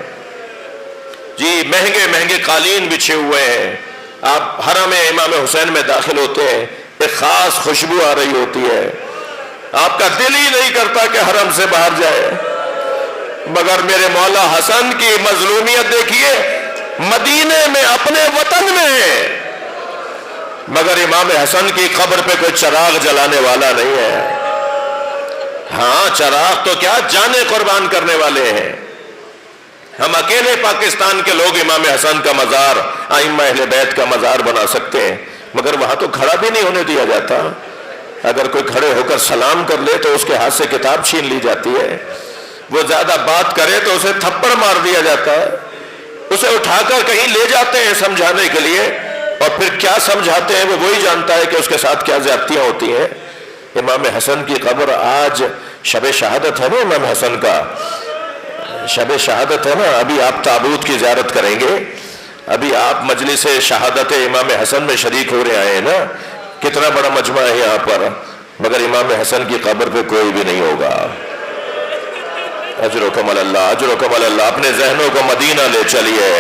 جی مہنگے مہنگے قالین بچھے ہوئے ہیں. آپ حرم امام حسین میں داخل ہوتے ہیں، ایک خاص خوشبو آ رہی ہوتی ہے، آپ کا دل ہی نہیں کرتا کہ حرم سے باہر جائے. مگر میرے مولا حسن کی مظلومیت دیکھیے، مدینے میں اپنے وطن میں، مگر امام حسن کی قبر پہ کوئی چراغ جلانے والا نہیں ہے۔ ہاں چراغ تو کیا، جانیں قربان کرنے والے ہیں۔ ہم اکیلے پاکستان کے لوگ امام حسن کا مزار، ائمہ اہل بیت کا مزار بنا سکتے ہیں، مگر وہاں تو کھڑا بھی نہیں ہونے دیا جاتا۔ اگر کوئی کھڑے ہو کر سلام کر لے تو اس کے ہاتھ سے کتاب چھین لی جاتی ہے، وہ زیادہ بات کرے تو اسے تھپڑ مار دیا جاتا ہے، اسے اٹھا کر کہیں لے جاتے ہیں سمجھانے کے لیے، اور پھر کیا سمجھاتے ہیں وہ وہی جانتا ہے کہ اس کے ساتھ کیا زیادتیاں ہوتی ہیں۔ امام حسن کی قبر، آج شب شہادت ہے نا امام حسن کا، شب شہادت ہے نا، ابھی آپ تابوت کی زیارت کریں گے، ابھی آپ مجلس شہادت امام حسن میں شریک ہو رہے ہیں نا، کتنا بڑا مجمع ہے یہاں پر، مگر امام حسن کی قبر پہ کوئی بھی نہیں ہوگا۔ اجرکم اللہ، اجرکم اللہ، اپنے ذہنوں کو مدینہ لے چلیے،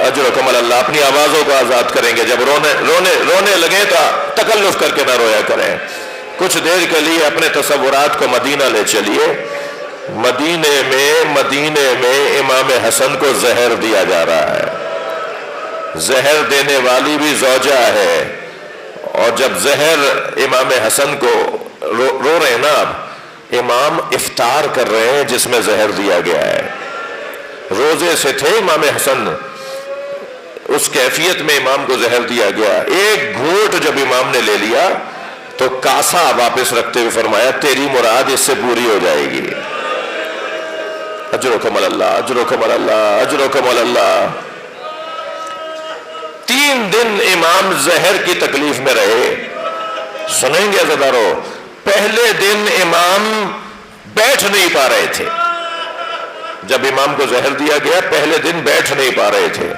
اجرکم اللہ، اپنی آوازوں کو آزاد کریں گے، جب رونے لگے تو تکلف کر کے نہ رویا کریں، کچھ دیر کے لیے اپنے تصورات کو مدینہ لے چلیے۔ مدینے میں امام حسن کو زہر دیا جا رہا ہے، زہر دینے والی بھی زوجہ ہے، اور جب زہر امام حسن کو رو رہے ہیں نا، اب امام افطار کر رہے ہیں جس میں زہر دیا گیا ہے، روزے سے تھے امام حسن، اس کیفیت میں امام کو زہر دیا گیا، ایک گھونٹ جب امام نے لے لیا تو کاسا واپس رکھتے ہوئے فرمایا تیری مراد اس سے پوری ہو جائے گی۔ اجرکم اللہ، اجرکم اللہ، اجرکم اللہ۔ 3 دن امام زہر کی تکلیف میں رہے، سنیں گے عزیزارو، پہلے دن امام بیٹھ نہیں پا رہے تھے، جب امام کو زہر دیا گیا پہلے دن بیٹھ نہیں پا رہے تھے،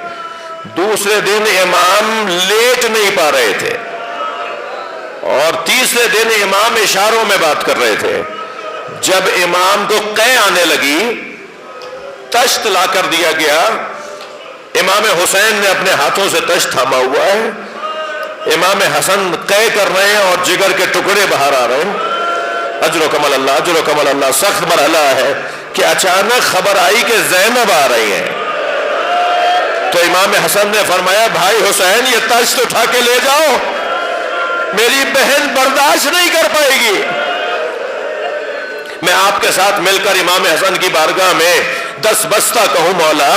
دوسرے دن امام لیٹ نہیں پا رہے تھے، اور تیسرے دن امام اشاروں میں بات کر رہے تھے۔ جب امام کو قے آنے لگی، تشت لا کر دیا گیا، امام حسین نے اپنے ہاتھوں سے تشت تھاما ہوا ہے، امام حسن قے کر رہے ہیں اور جگر کے ٹکڑے باہر آ رہے ہیں۔ اجرکم اللہ، اجرکم اللہ۔ سخت مرحلہ ہے کہ اچانک خبر آئی کہ زینب آ رہی ہیں، تو امام حسن نے فرمایا بھائی حسین یہ تشت اٹھا کے لے جاؤ، میری بہن برداشت نہیں کر پائے گی۔ میں آپ کے ساتھ مل کر امام حسن کی بارگاہ میں 10 بستہ کہوں مولا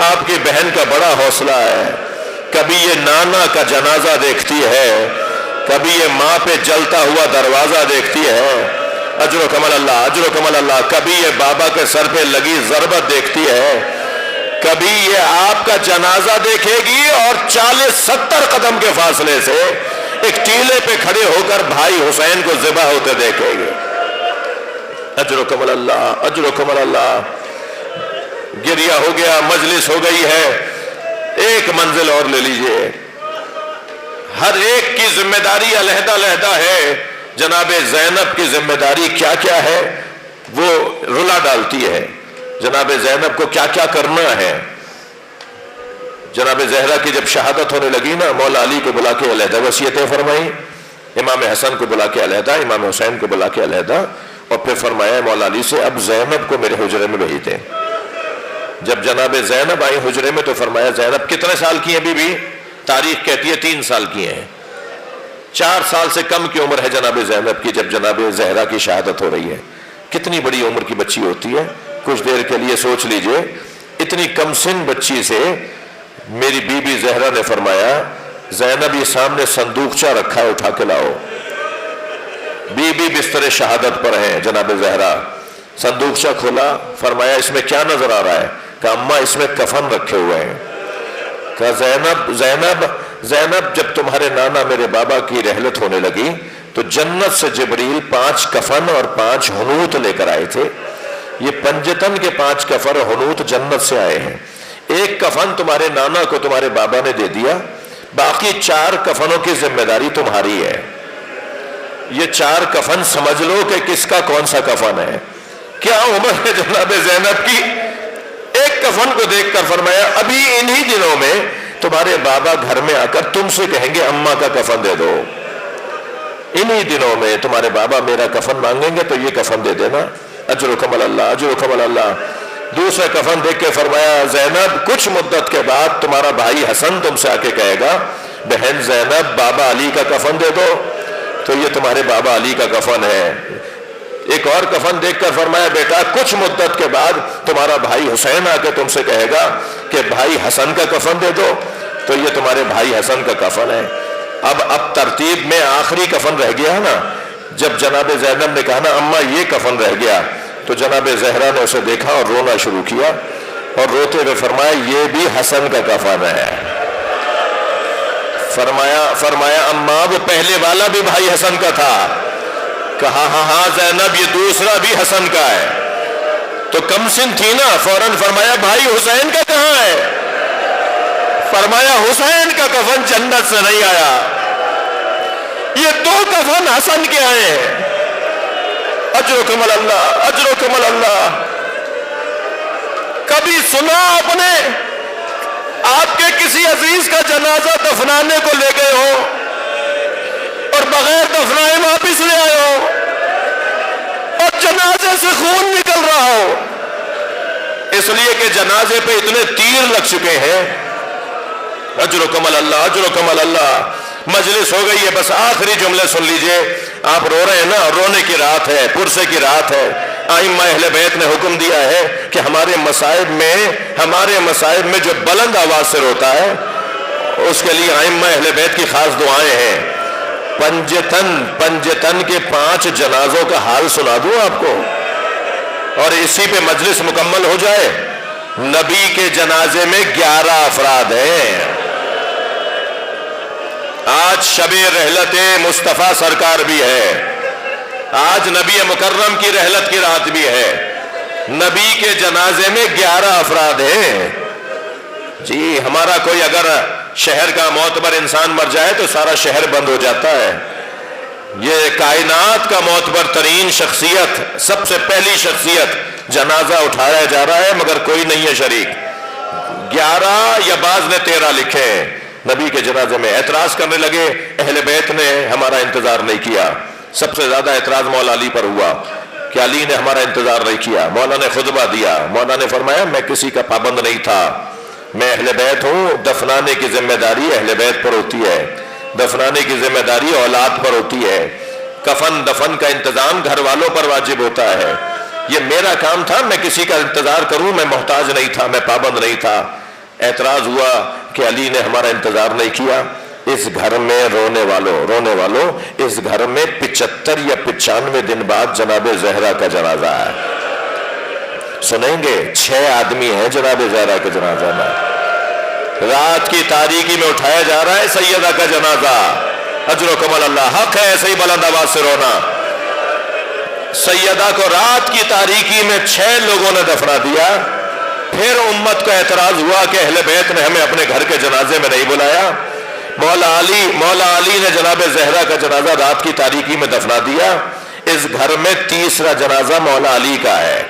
آپ کی بہن کا بڑا حوصلہ ہے، کبھی یہ نانا کا جنازہ دیکھتی ہے، کبھی یہ ماں پہ جلتا ہوا دروازہ دیکھتی ہے، اجرکم اللہ، اجرکم اللہ، کبھی یہ بابا کے سر پہ لگی ضربت دیکھتی ہے، کبھی یہ آپ کا جنازہ دیکھے گی اور 40-70 قدم کے فاصلے سے ایک ٹیلے پہ کھڑے ہو کر بھائی حسین کو ذبح ہوتے دیکھے گی۔ اجرکم اللہ، اجرکم اللہ۔ گریہ ہو گیا، مجلس ہو گئی ہے، ایک منزل اور لے لیجئے، ہر ایک کی ذمہ داری علیحدہ علیحدہ ہے۔ جناب زینب کی ذمہ داری کیا کیا ہے وہ رلا ڈالتی ہے، جناب زینب کو کیا کیا کرنا ہے۔ جناب زہرا کی جب شہادت ہونے لگی نا، مولا علی کو بلا کے علیحدہ وصیتیں فرمائی، امام حسن کو بلا کے علیحدہ، امام حسین کو بلا کے علیحدہ، اور پھر فرمایا مولا علی سے اب زینب کو میرے حجرے میں بھیج دیں۔ جب جناب زینب آئی حجرے میں تو فرمایا زینب کتنے سال کی ہیں بی بی؟ تاریخ کہتی ہے 3 سال کی ہیں، 4 سال سے کم کی عمر ہے جناب زینب کی جب جناب زہرا کی شہادت ہو رہی ہے۔ کتنی بڑی عمر کی بچی ہوتی ہے، کچھ دیر کے لیے سوچ لیجئے، اتنی کم سن بچی سے میری بی بی زہرا نے فرمایا زینب یہ سامنے صندوقچہ رکھا ہے اٹھا کے لاؤ۔ بی بی بستر شہادت پر ہیں، جناب زہرا صندوقچہ کھولا، فرمایا اس میں کیا نظر آ رہا ہے؟ کہا اماں اس میں کفن رکھے ہوئے ہیں۔ کہا زینب جب تمہارے نانا میرے بابا کی رحلت ہونے لگی تو جنت سے جبریل 5 کفن اور 5 حنوت لے کر آئے تھے، یہ پنجتن کے 5 کفن اور حنوت جنت سے آئے ہیں، ایک کفن تمہارے نانا کو تمہارے بابا نے دے دیا، باقی 4 کفنوں کی ذمہ داری تمہاری ہے۔ یہ 4 کفن سمجھ لو کہ کس کا کون سا کفن ہے۔ کیا عمر ہے جناب زینب کی، ایک کفن کو دیکھ کر فرمایا ابھی انہی دنوں میں تمہارے بابا گھر میں آ کر تم سے کہیں گے اماں کا کفن دے دو، انہی دنوں میں تمہارے بابا میرا کفن مانگیں گے تو یہ کفن دے دینا۔ اجرکم اللہ، اجرکم اللہ۔ دوسرا کفن دیکھ کے فرمایا زینب کچھ مدت کے بعد تمہارا بھائی حسن تم سے آ کے کہے گا بہن زینب بابا علی کا کفن دے دو، تو یہ تمہارے بابا علی کا کفن ہے۔ ایک اور کفن دیکھ کر فرمایا بیٹا کچھ مدت کے بعد تمہارا بھائی حسین آ کے تم سے کہے گا کہ بھائی حسن کا کفن دے دو، تو یہ تمہارے بھائی حسن کا کفن ہے۔ اب ترتیب میں آخری کفن رہ گیا نا، جب جناب زینب نے کہا نا اماں یہ کفن رہ گیا، تو جناب زہرا نے اسے دیکھا اور رونا شروع کیا اور روتے ہوئے فرمایا یہ بھی حسن کا کفن ہے۔ فرمایا اماں وہ پہلے والا بھی بھائی حسن کا تھا؟ کہا ہاں زینب یہ دوسرا بھی حسن کا ہے۔ تو کم سن تھی نا، فوراً فرمایا بھائی حسین کا کہاں ہے؟ فرمایا حسین کا کفن جنت سے نہیں آیا، یہ دو کفن حسن کے آئے ہیں۔ اجرکم اللہ، اجرکم اللہ۔ کبھی سنا آپ نے آپ کے کسی عزیز کا جنازہ دفنانے کو لے گئے ہو اور بغیر دفنائے واپس لے آئے ہو اور جنازے سے خون نکل رہا ہو؟ اس لیے کہ جنازے پہ اتنے تیر لگ چکے ہیں۔ اجرکم اللہ، اجرکم اللہ۔ مجلس ہو گئی ہے، بس آخری جملے سن لیجئے۔ آپ رو رہے ہیں نا، رونے کی رات ہے، پرسے کی رات ہے۔ ائمہ اہل بیت نے حکم دیا ہے کہ ہمارے مصائب میں جو بلند آواز سے روتا ہے اس کے لیے ائمہ اہل بیت کی خاص دعائیں ہیں۔ پنجتن کے 5 جنازوں کا حال سنا دوں آپ کو اور اسی پہ مجلس مکمل ہو جائے۔ نبی کے جنازے میں 11 افراد ہیں۔ آج شب رحلت مصطفیٰ سرکار بھی ہے، آج نبی مکرم کی رحلت کی رات بھی ہے۔ نبی کے جنازے میں 11 افراد ہیں۔ جی ہمارا کوئی اگر شہر کا معتبر انسان مر جائے تو سارا شہر بند ہو جاتا ہے۔ یہ کائنات کا معتبر ترین شخصیت، سب سے پہلی شخصیت جنازہ اٹھایا جا رہا ہے مگر کوئی نہیں ہے شریک۔ 11 یا بعض نے 13 لکھے ہیں۔ نبی کے جنازے میں اعتراض کرنے لگے، اہل بیت نے ہمارا انتظار نہیں کیا۔ سب سے زیادہ اعتراض مولا علی پر ہوا کہ علی نے ہمارا انتظار نہیں کیا۔ مولا نے خطبہ دیا، مولا نے فرمایا میں کسی کا پابند نہیں تھا، میں اہل بیت ہوں، دفنانے کی ذمہ داری اہل بیت پر ہوتی ہے، دفنانے کی ذمہ داری اولاد پر ہوتی ہے، کفن دفن کا انتظام گھر والوں پر واجب ہوتا ہے۔ یہ میرا کام تھا، میں کسی کا انتظار کروں، میں محتاج نہیں تھا، میں پابند نہیں تھا۔ اعتراض ہوا کہ علی نے ہمارا انتظار نہیں کیا۔ اس گھر میں رونے والوں اس گھر میں 75 یا 95 دن بعد جناب زہرا کا جنازہ ہے۔ سنیں گے 6 آدمی ہیں جناب زہرا کے جنازہ میں۔ رات کی تاریکی میں اٹھایا جا رہا ہے سیدہ کا جنازہ۔ اجرکم اللہ، حق ہے ایسے ہی بلند آواز سے رونا۔ سیدہ کو رات کی تاریکی میں 6 لوگوں نے دفنا دیا۔ پھر امت کو اعتراض ہوا کہ اہل بیت نے ہمیں اپنے گھر کے جنازے میں نہیں بلایا۔ مولا علی نے جناب زہرا کا جنازہ رات کی تاریکی میں دفنا دیا۔ اس گھر میں تیسرا جنازہ مولا علی کا ہے۔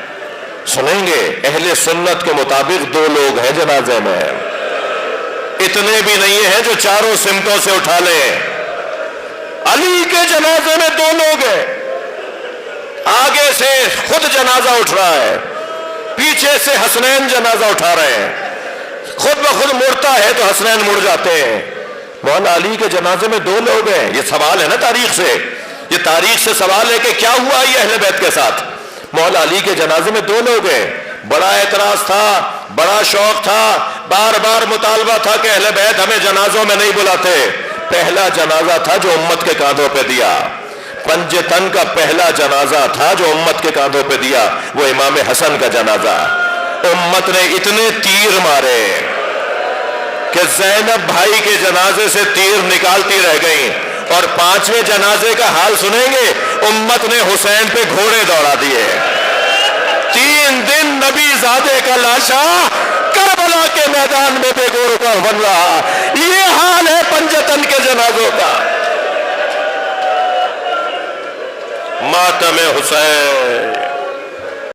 سنیں گے اہل سنت کے مطابق 2 لوگ ہیں جنازے میں، اتنے بھی نہیں ہیں جو چاروں سمتوں سے اٹھا لیں۔ علی کے جنازے میں 2 لوگ ہیں، آگے سے خود جنازہ اٹھ رہا ہے، پیچھے سے حسنین جنازہ اٹھا رہے ہیں۔ خود بخود مڑتا ہے تو حسنین مڑ جاتے ہیں۔ مولا علی کے جنازے میں 2 لوگ ہیں۔ یہ سوال ہے نا تاریخ سے، یہ تاریخ سے سوال ہے کہ کیا ہوا یہ اہل بیت کے ساتھ۔ مولا علی کے جنازے میں 2 لوگ ہیں۔ بڑا اعتراض تھا، بڑا شوق تھا، بار بار مطالبہ تھا کہ اہل بیت ہمیں جنازوں میں نہیں بلاتے۔ پہلا جنازہ تھا جو امت کے کاندھوں پہ دیا، پنجتن کا پہلا جنازہ تھا جو امت کے کاندھوں پہ دیا، وہ امام حسن کا جنازہ۔ امت نے اتنے تیر مارے کہ زینب بھائی کے جنازے سے تیر نکالتی رہ گئیں، اور 5ویں جنازے کا حال سنیں گے، امت نے حسین پہ گھوڑے دوڑا دیے۔ 3 دن نبی زادے کا لاشا کربلا کے میدان میں بے گور کا بن رہا۔ یہ حال ہے پنجتن کے جنازوں کا۔ ماتم حسین۔